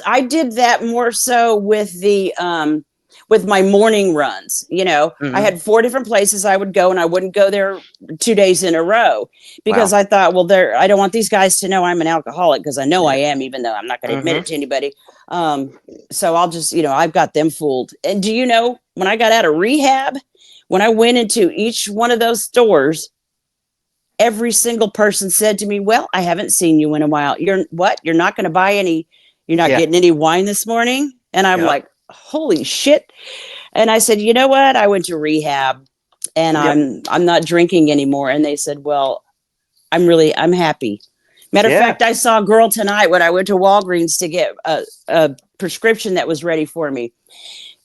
I did that more so with with my morning runs. You know, I had 4 different places I would go, and I wouldn't go there 2 days in a row, because I thought, well, I don't want these guys to know I'm an alcoholic, because I know I am, even though I'm not going to admit it to anybody. So I'll just, you know, I've got them fooled. And do you know, when I got out of rehab, when I went into each one of those stores, every single person said to me, "Well, I haven't seen you in a while. You're not going to buy any, you're not getting any wine this morning?" And I'm like, holy shit. And I said, "You know what? I went to rehab, and I'm not drinking anymore." And they said, "Well, I'm happy." Matter of fact, I saw a girl tonight when I went to Walgreens to get a prescription that was ready for me.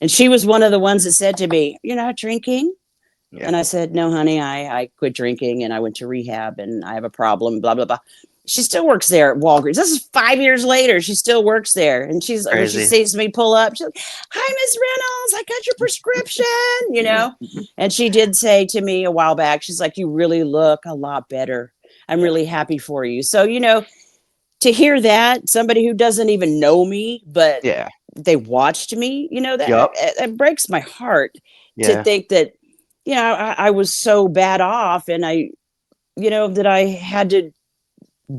And she was one of the ones that said to me, "You're not drinking?" Yeah. And I said, no, honey, I quit drinking and I went to rehab and I have a problem, blah, blah, blah. She still works there at Walgreens. This is 5 years later. She still works there. And when she Crazy. sees me pull up, she's like, hi, Miss Reynolds, I got your prescription, And she did say to me a while back, she's like, you really look a lot better. I'm really happy for you. So, to hear that, somebody who doesn't even know me, but Yeah. they watched me, that Yup. it breaks my heart to Yeah. think that, I was so bad off and that I had to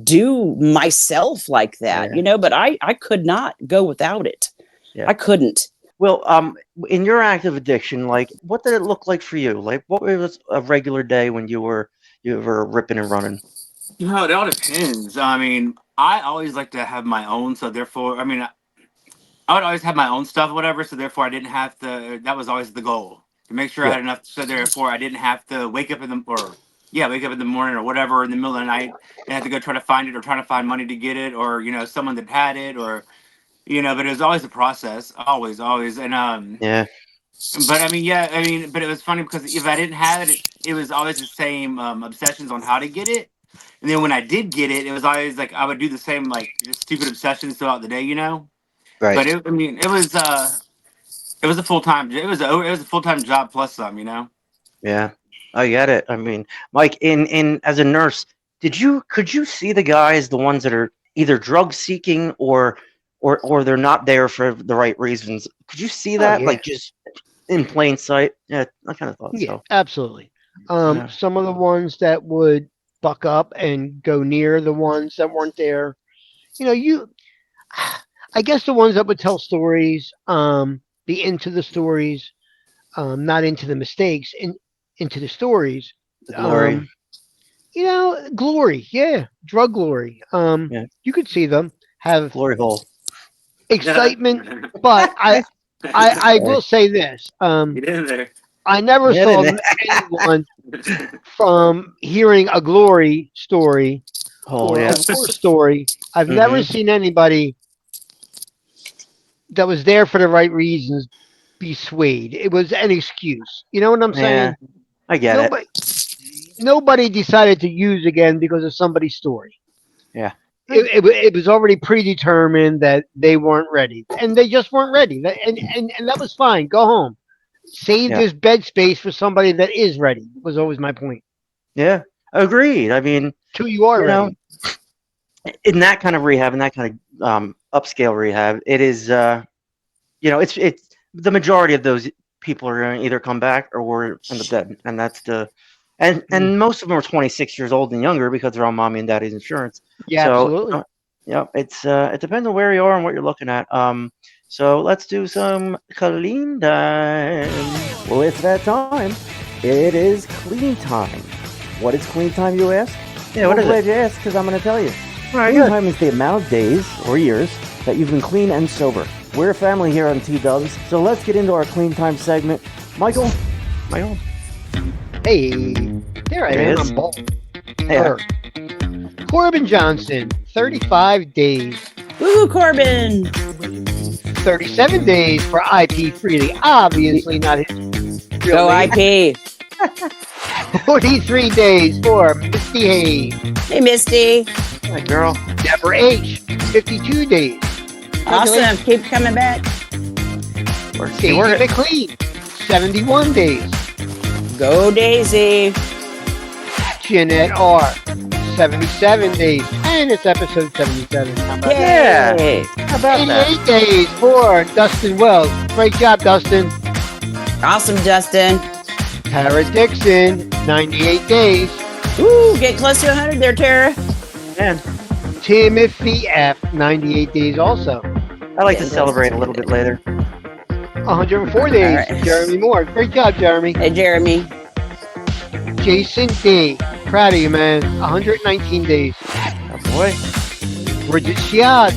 do myself like that, but I could not go without it. Yeah. I couldn't. Well, in your active addiction, like, what did it look like for you? Like, what was a regular day when you were ripping and running? It all depends. I mean, I always like to have my own, so therefore, I mean, I would always have my own stuff, whatever. So therefore, I didn't have to. That was always the goal, to make sure I had enough. So therefore, I didn't have to wake up in the morning or whatever in the middle of the night and have to go try to find it or try to find money to get it or someone that had it or But it was always a process, always. And Yeah. But but it was funny because if I didn't have it, it was always the same obsessions on how to get it. And then when I did get it, it was always like I would do the same like just stupid obsessions throughout the day, Right. But it was a full time. It was a full time job plus some, Yeah, I get it. I mean, Mike, in as a nurse, could you see the guys, the ones that are either drug seeking or they're not there for the right reasons? Could you see that, like, just in plain sight? Yeah, I kind of thought so. Absolutely. Some of the ones that would buck up and go near the ones that weren't there, I guess the ones that would tell stories, be into the stories, not into the mistakes, into the stories. The glory. Glory. Yeah, drug glory. You could see them have Glory hole. excitement, but I will say this. Get in there. I never Get saw in anyone from hearing a glory story Oh or yeah. a war story. I've never seen anybody that was there for the right reasons be swayed. It was an excuse. You know what I'm saying? Yeah, I get it. Nobody decided to use again because of somebody's story. Yeah. It was already predetermined that they weren't ready, and they just weren't ready. And that was fine. Go home. Save this bed space for somebody that is ready. Was always my point. Yeah, agreed. I mean, Till you are ready. In that kind of rehab, in that kind of upscale rehab, it is, it's the majority of those people are going to either come back or end up dead, and that's and most of them are 26 years old and younger because they're on mommy and daddy's insurance. Yeah, so, absolutely. It's it depends on where you are and what you're looking at. So let's do some clean time. Well, it's that time. It is clean time. What is clean time, you ask? Yeah, what I'm is glad it? you asked, because I'm going to tell you. All right, Clean good. time is the amount of days or years that you've been clean and sober. We're a family here on T-Dubs, so let's get into our clean time segment. Michael? Hey, there I There he am. is. I'm bald. Yeah. Corbin Johnson, 35 days. Woo, Corbin. 37 days for IP Freely. Obviously not his real Go name. IP. 43 days for Misty Hayes. Hey, Misty. Hi, girl. Deborah H. 52 days. Awesome. Keep coming back. Daisy McLean. 71 days. Go, Daisy. Jeanette R. 77 days. And it's episode 77. How about that? Yay. How about that? 88 days for Dustin Wells. Great job, Dustin. Awesome, Dustin. Tara Dixon. 98 days. Woo, get close to 100 there, Tara. Man, Timothy F. 98 days also. I like to celebrate a little bit later. 104 days. All right. Jeremy Moore. Great job, Jeremy. Hey, Jeremy. Jason D. Proud of you, man. 119 days. Oh boy. Bridget Shiat.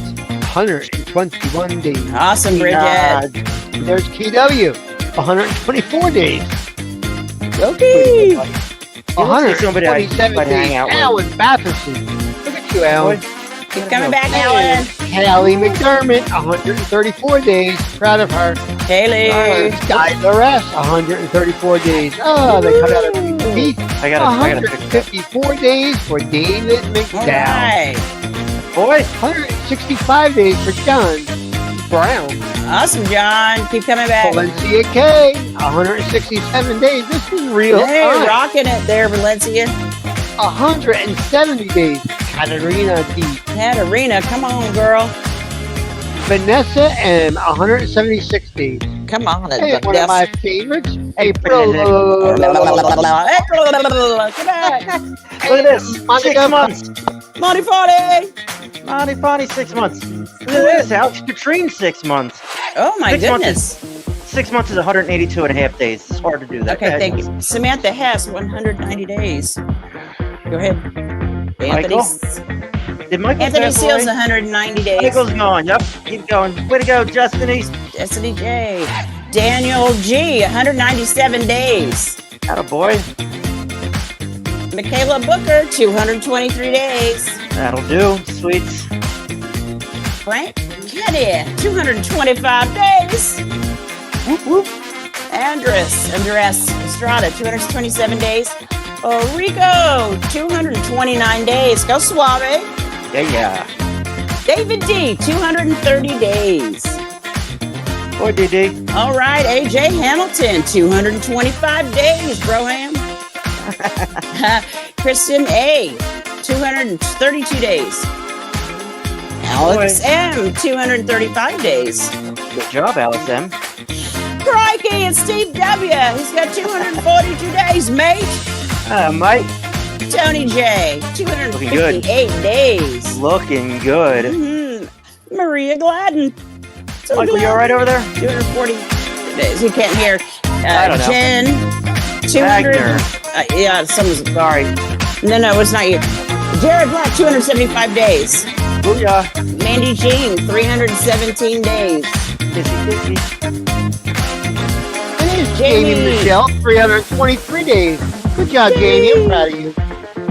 121 days. Awesome, Bridget. There's KW. 124 days. Okay. Somebody I'd 127 hang days. out with. Alan Batherson. Look at you, Alan. Keep coming back, Alan. Hallie McDermott. 134 days. Proud of her. Haley. Skyler S, 134 days. Oh, they cut out a few teeth. I gotta fix that. 154 days for David All McDowell. right. Boy, 165 days for John Brown. Awesome, John. Keep coming back. Valencia K, 167 days. This is real. Hey, time. rocking it there, Valencia. 170 days. Katarina D. Katarina, come on, girl. Vanessa M, 176 days. Come on. Hey, one of my favorites, April. Come back. look at this. 6 months. Monty Party. Monty Fonny, 6 months. Look at this. Alex Katrine, 6 months. Oh, my 6 months. goodness. 6 months is 182 and a half days. It's hard to do that. Okay, thank you. Samantha Hess, 190 days. Go ahead. Michael? Did Michael Anthony pass Seals, away? 190 days. Michael's gone. Yep. Keep going. Way to go, Justin East. Destiny J. Daniel G, 197 days. Attaboy. Michaela Booker, 223 days. That'll do. Sweets. Frank Kenny, 225 days. Whoop, whoop. Andres Estrada, 227 days. Rico, 229 days. Go Suave. Yeah. David D, 230 days. Boy, DD. All right, AJ Hamilton, 225 days, Broham. Kristen A, 232 days. Alex M, 235 days. Good job, Alex M. Crikey, it's Steve W. He's got 242 days, mate. Mike. Tony J, 258 days. Looking good. Maria Gladden. Michael, you all right over there? 240 days. He can't hear. I don't know. Jen, 200. Wagner. Yeah, someone's. Sorry. No, it's not you. Jared Black, 275 days. Booyah. Mandy Jean, 317 days. Kissy. And here's Jamie Michelle, 323 days. Good job, Jamie. I'm proud of you.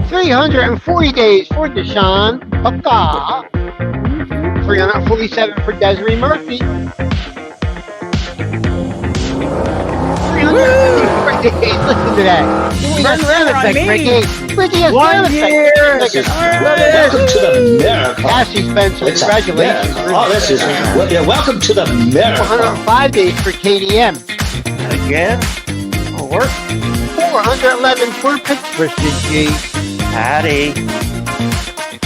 340 days for Deshaun Papa. 347 for Desiree Murphy. 354 days. Listen to that. Run around on effect, me. Ricky. Ricky has 1 sound effects. year. Welcome to the miracle. Cassie Spencer, It's a congratulations. miracle. Oh, this is welcome to the miracle. 405 days for KDM. Again. Will work. 411 for Patricia G. Patty.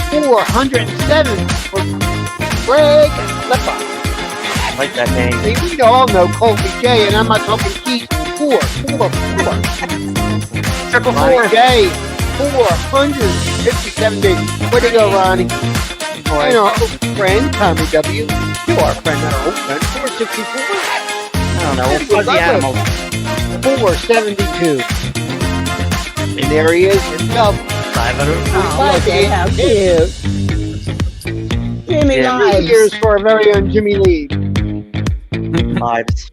407 for Greg Leppa. I like that name. See, we all know Colby J, and I'm not talking keys. 4. Triple Ronnie four. J, 457 days. Way to go, Ronnie. And our old friend, Tommy W. You are a friend, not our old friend. 464. I don't know. Fuzzy animals. 472. And there he is himself. 545 days. How cute. Jimmy Yeah. 3 Lives. years for our very own Jimmy Lee. Lives.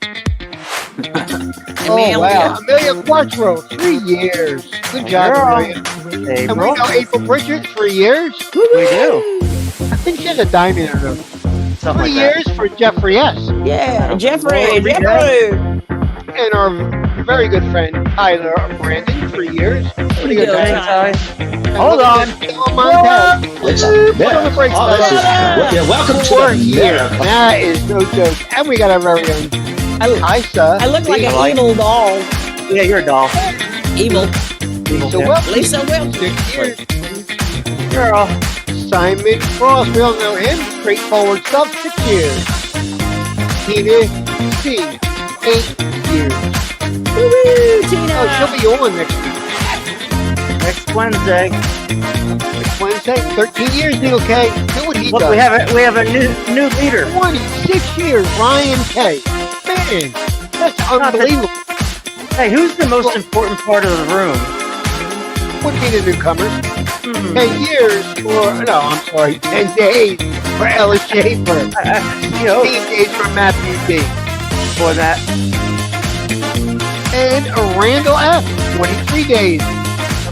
Oh, wow. Amelia Quattro, 3 years. Good job, Girl. Amelia. And we April. know April Pritchard, 3 years. We do. I think she has a diamond in her nose. Something 3 like that. years for Jeffrey S. Yeah, Jeffrey. Oh, And our very good friend, Tyler Brandon, 3 years. Pretty good, Good guy. time. Hold on. It's a miracle. Oh, this is welcome to 4 the years. miracle. That is no joke. And we got our very own Kajsa. I look like I an like- evil doll. Yeah, you're a doll. Evil. Lisa Yeah. Wilson, Lisa Wilson. 6 years. Girl. Simon Cross, we all know him. Straightforward stuff, 6 years. Tina C, 8 years. Woo-hoo, Tina. Oh, she'll be on next week. Next Wednesday. Next Wednesday, 13 years, Neil K. Do what he Look, does. we have a new leader. 26 years, Ryan K. Man, that's unbelievable. Hey, who's the most important part of the room? Would be the newcomers. 10 years for, no, I'm sorry, 10 days for Ellis Schaefer. 15 days for Matthew D. For that. And Randall F. 23 days.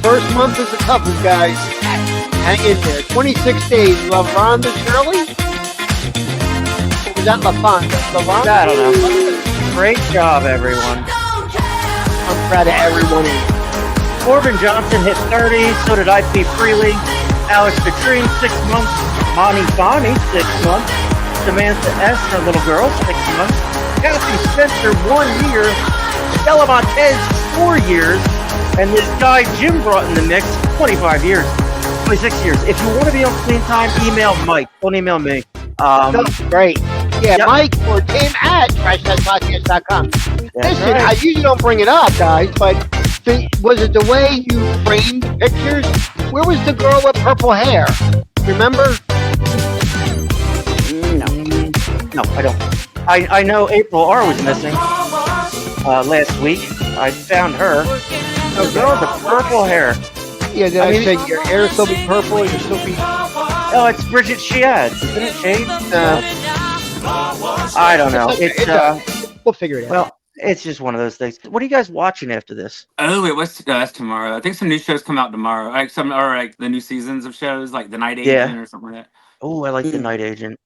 First month as a couple, guys. Hang in there. 26 days. LaVonda Shirley? Or was that LaFonda? LaVonda? I don't know. Great job, everyone. I'm proud of everyone. Corbin Johnson hit 30. So did IP Freely. Alex Petrine, 6 months. Monty Bonnie, 6 months. Samantha S., her little girl, 6 months. Kathy Spencer, 1 year. Stella Montez, 4 years. And this guy Jim brought in the mix, 25 years. 26 years. If you want to be on Clean Time, email Mike. Don't email me. Great. Yeah, Yep. Mike or Tim at trashtagpodcast.com. Listen, right. I usually don't bring it up, guys, but was it the way you framed pictures? Where was the girl with purple hair? Remember? No, I don't. I know April R was missing last week. I found her. The girl with the purple hair. Yeah, did I say your hair still be purple? You're still be... Oh, it's Bridget Shead. Isn't it Shade? I don't know. We'll figure it out. Well, it's just one of those things. What are you guys watching after this? Oh, wait, that's tomorrow. I think some new shows come out tomorrow. Like the new seasons of shows, like The Night Agent or something like that. Oh, I like The Night Agent.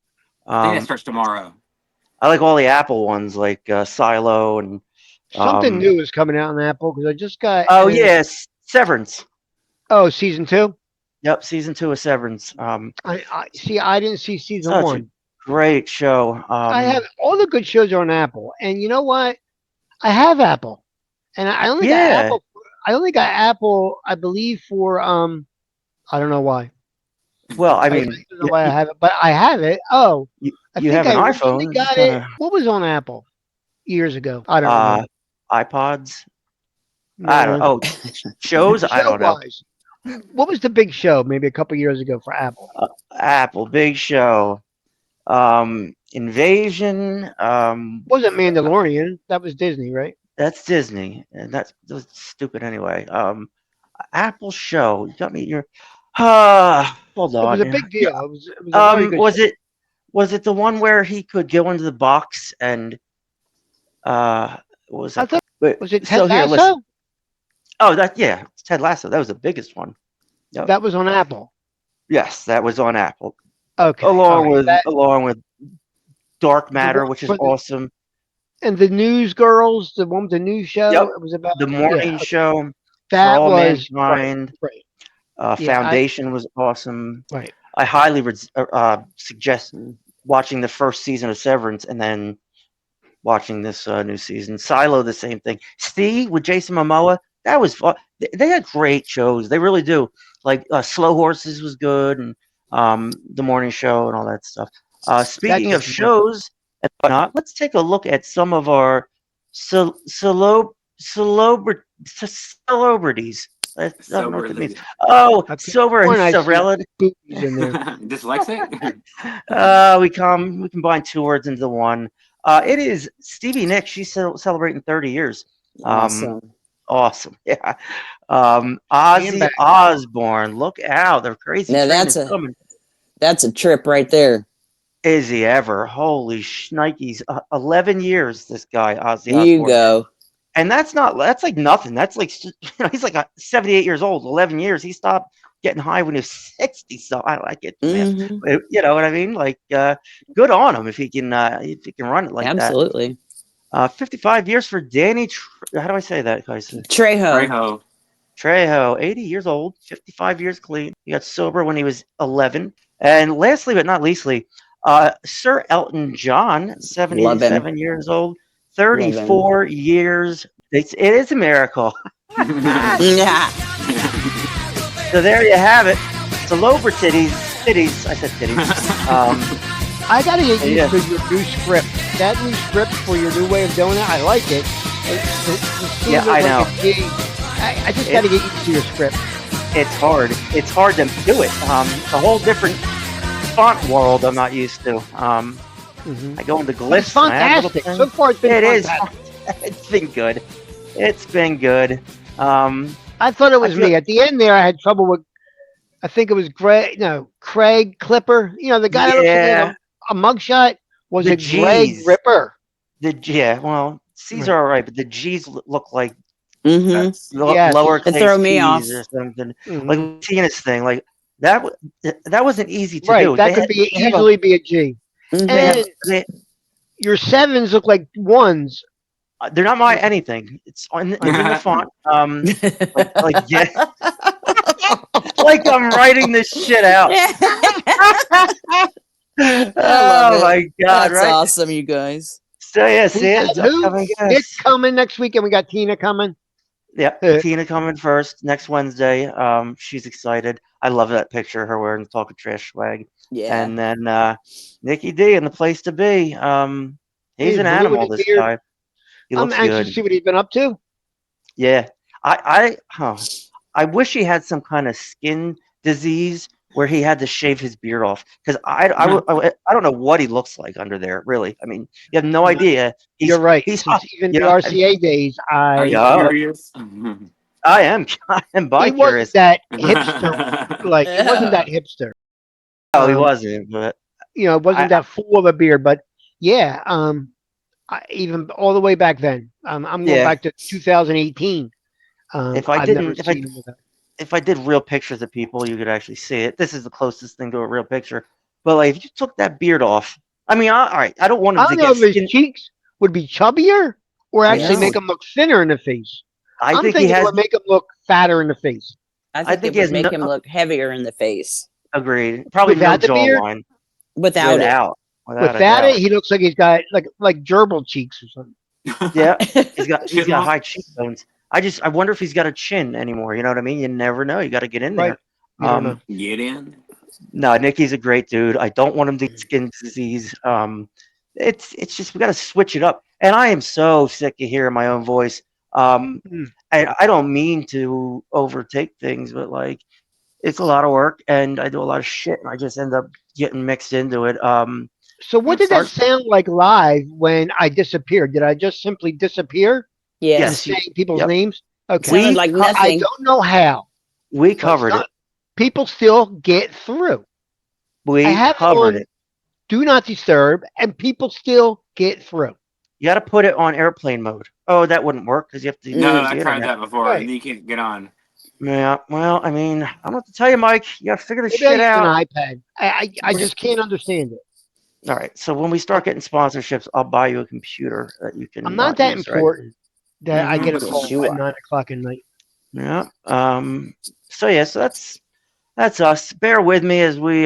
I think that starts tomorrow. I like all the Apple ones, like Silo and Something new is coming out on Apple because I just got. Oh yes, Severance. Oh, season 2. Yep, season 2 of Severance. I see. I didn't see season Such 1. a great show. I have all the good shows are on Apple, and you know what? I have Apple, and I only got Apple. I only got Apple, I believe, for I don't know why. Well, I mean, I don't know why I have it, but I have it. Oh, you have an iPhone. Got it. What was on Apple years ago? I don't know. iPods. I don't know. Oh, shows? I don't know. What was the big show maybe a couple years ago for Apple? Apple, big show. Invasion. Wasn't Mandalorian. That was Disney, right? That's Disney. And that's stupid anyway. Apple show. You got me your hold on. It was a big deal. It was a very good show. Was it the one where he could go into the box and what was that? Was it Ted Lasso? Oh, it's Ted Lasso. That was the biggest one. Yep. That was on Apple. Yes, that was on Apple. Okay. Along with Dark Matter, which is awesome. And the News Girls, the one with the news show. Yep. It was about the morning show. That was right. Foundation was awesome. Right. I highly suggest watching the first season of Severance and then watching this new season. Silo, the same thing. Steve with Jason Momoa, that was fun. They had great shows. They really do. Like Slow Horses was good, and the morning show and all that stuff. Speaking of shows and whatnot, let's take a look at some of our celebrities. I don't know what that means. Oh, sober and Sorella. Dyslexic? We combine two words into one. It is Stevie Nicks. She's celebrating 30 years. Awesome. Yeah. Ozzy Osbourne. Look out. They're crazy. Now that's a trip right there. Is he ever? Holy shnikes. 11 years, this guy, Ozzy Osbourne. You go. And that's like nothing. That's like, he's like 78 years old, 11 years. He stopped getting high when he was 60. So I like it. Mm-hmm. You know what I mean? Like, good on him if he can run it like Absolutely. that. 55 years for Danny. How do I say that, Kajsa? Trejo, 80 years old, 55 years clean. He got sober when he was 11. And lastly, but not leastly, Sir Elton John, 77 years old, 34 years. It is a miracle. Yeah. So there you have it. Celebrities. I said titties. I gotta get used to your new script. That new script for your new way of doing it, I like it. I know. I just gotta get used to your script. It's hard. It's hard to do it. A whole different font world I'm not used to. I go into glyphs. It's fantastic. So far, it's been fantastic. It's been good. It's been good. I thought it was me. At the end there, I had trouble with, I think it was Craig Clipper. You know, the guy that looks like a mugshot was a Greg Ripper. Well, C's are all right, but the G's look like lower case throw me off or something. Like Tina's thing. Like that wasn't easy to do. That could easily be a G. And your sevens look like ones They're not my anything. It's in the font. Like yeah, like I'm writing this shit out. Oh my god! That's right? awesome, you guys. So yeah, We see it. got who? Upcoming Nick guests. coming next week, and we got Tina coming. Yeah, Tina coming first next Wednesday. She's excited. I love that picture of her wearing the Talkin' Trash swag. Yeah. And then Nicky D in the place to be. He's an blue with animal. his This beard. guy. He I'm looks anxious good. to see what he's been up to. Yeah, I wish he had some kind of skin disease where he had to shave his beard off because I don't know what he looks like under there. Really, I mean, you have no idea. You're right. He's Since even you the know, RCA days, Are you Yeah. curious? I am he wasn't bi-curious. that hipster. Like it wasn't that hipster. No, he wasn't. But It wasn't that full of a beard. But yeah, even all the way back then. I'm going Yeah. back to 2018. if I I've didn't, never if I seen him with that. if I did real pictures of people, you could actually see it. This is the closest thing to a real picture. But like, if you took that beard off, I mean, all right, I don't want him I to don't know get if his cheeks would be chubbier or actually know. make him look thinner in the face. I I'm think he thinking it has. would make him look fatter in the face. I I think think it he has would make no- him look heavier in the face. Agreed. Probably no Without the beard? jawline. Without it. Without a Without it, doubt. he looks like he's got like gerbil cheeks or something. Yeah, he's got Chipmunk? high cheekbones. I wonder if he's got a chin anymore. You know what I mean? You never know. You got to get in Right. there. You don't know. Get in. No, Nicky's a great dude. I don't want him to get skin disease. It's just we got to switch it up. And I am so sick of hearing my own voice. I don't mean to overtake things, but like it's a lot of work, and I do a lot of shit, and I just end up getting mixed into it. So what did that sound like live when I disappeared? Did I just simply disappear? Yes. Saying people's Yep. names? Okay. Sounded like I nothing. don't know how. We covered it. People still get through. We I have covered on it. Do not disturb, and people still get through. You got to put it on airplane mode. Oh, that wouldn't work because you have to. No, use I the tried internet. that before. Right. And you can't get on. Yeah, well, I mean, I don't have to tell you, Mike. You got to figure this Maybe I shit use out. an iPad. I just can't understand it. All right, so when we start getting sponsorships, I'll buy you a computer that you can. I'm not that use, right? important that I get a Mhm. call Sure. at 9 o'clock at night. Yeah. So yeah, so that's us. Bear with me as we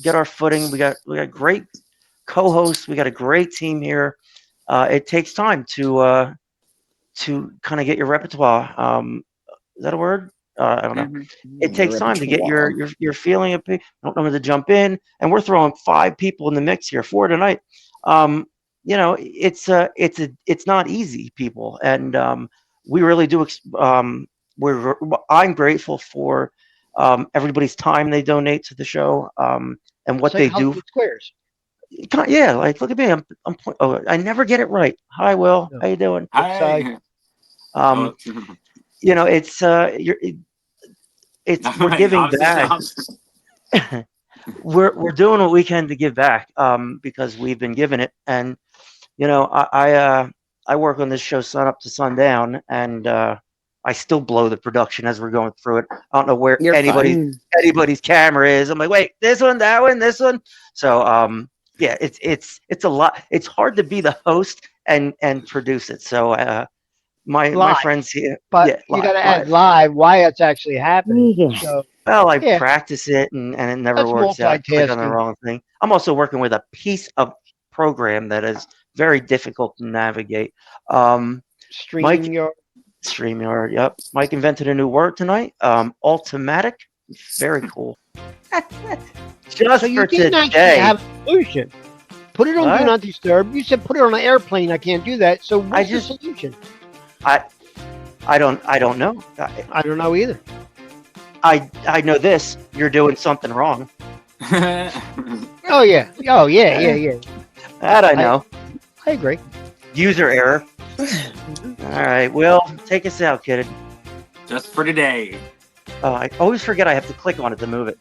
get our footing. We got great co-hosts. We got a great team here. It takes time to kind of get your repertoire. Is that a word? I don't know. It takes time to get your feeling of. I don't know where to jump in, and we're throwing 5 people in the mix here, 4 tonight. It's not easy, people, and we really do. I'm grateful for everybody's time they donate to the show, and what It's like they do. Hollywood Squares. Yeah, like look at me. I never get it right. Hi, Will. How you doing? Hi. We're giving back. we're doing what we can to give back because we've been given it, and I work on this show sun up to sundown, and I still blow the production as we're going through it. I don't know where anybody's camera is. I'm like, wait, this one, that one, this one. So yeah, it's a lot. It's hard to be the host and produce it. So my friends here, but yeah, you got to add live why it's actually happening. So well, I practice it and it never That's works out. Click on the multitasking. wrong thing. I'm also working with a piece of program that is very difficult to navigate. StreamYard, yep. Mike invented a new word tonight. Ultimatic. Very cool. Just so you for didn't actually today. have a solution. Put it on What? Do Not Disturb. You said put it on an airplane. I can't do that. So what's just- the solution? I don't know. I don't know either. I know this. You're doing something wrong. Oh yeah. That I know. I agree. User error. All right, Will, take us out, kid. Just for today. I always forget I have to click on it to move it.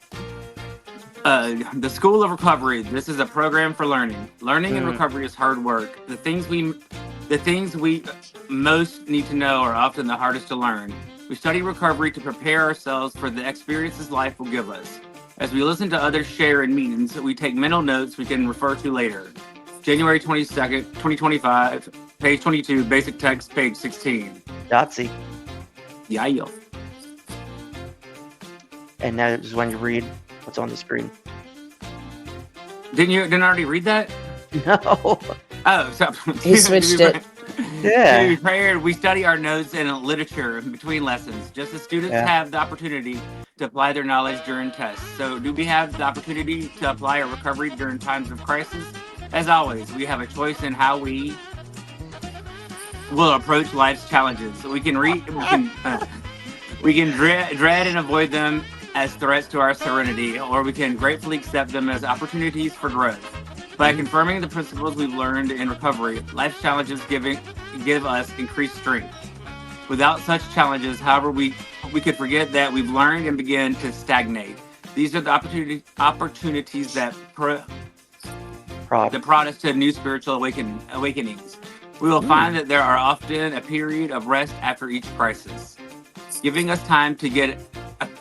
The School of Recovery. This is a program for learning. Learning and recovery is hard work. The things we most need to know are often the hardest to learn. We study recovery to prepare ourselves for the experiences life will give us. As we listen to others share in meetings, we take mental notes we can refer to later. January 22nd, 2025. page 22, basic text, page 16. Yahtzee. Yeah, yo. And that is when you read what's on the screen. Didn't I already read that? No. Oh, so He switched it. Yeah. To be prepared, we study our notes and literature in between lessons, just as students have the opportunity to apply their knowledge during tests. So do we have the opportunity to apply our recovery during times of crisis? As always, we have a choice in how we will approach life's challenges. We can dread and avoid them as threats to our serenity, or we can gratefully accept them as opportunities for growth. By confirming the principles we've learned in recovery, life's challenges give us increased strength. Without such challenges, however, we could forget that we've learned and begin to stagnate. These are the opportunities that prod us to new spiritual awakenings. We will find that there are often a period of rest after each crisis, giving us time to get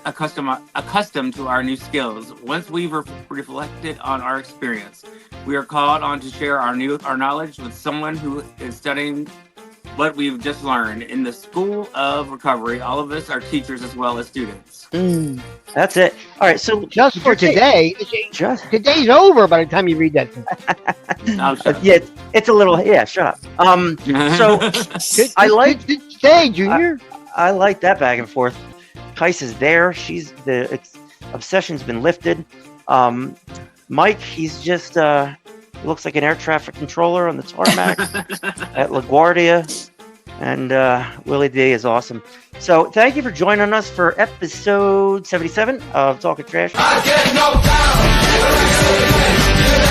accustomed to our new skills. Once we've reflected on our experience, we are called on to share our knowledge with someone who is studying what we've just learned. In the School of Recovery, all of us are teachers as well as students. That's it. All right, so just for today, today's over by the time you read that. Yeah, it's a little. Yeah, shut up. So I like today, Junior. I like that back and forth. Kajsa's there. Obsession's been lifted. Mike, he's just looks like an air traffic controller on the tarmac at LaGuardia. And Willie D is awesome. So thank you for joining us for episode 77 of Talkin' Trash. I get knocked down.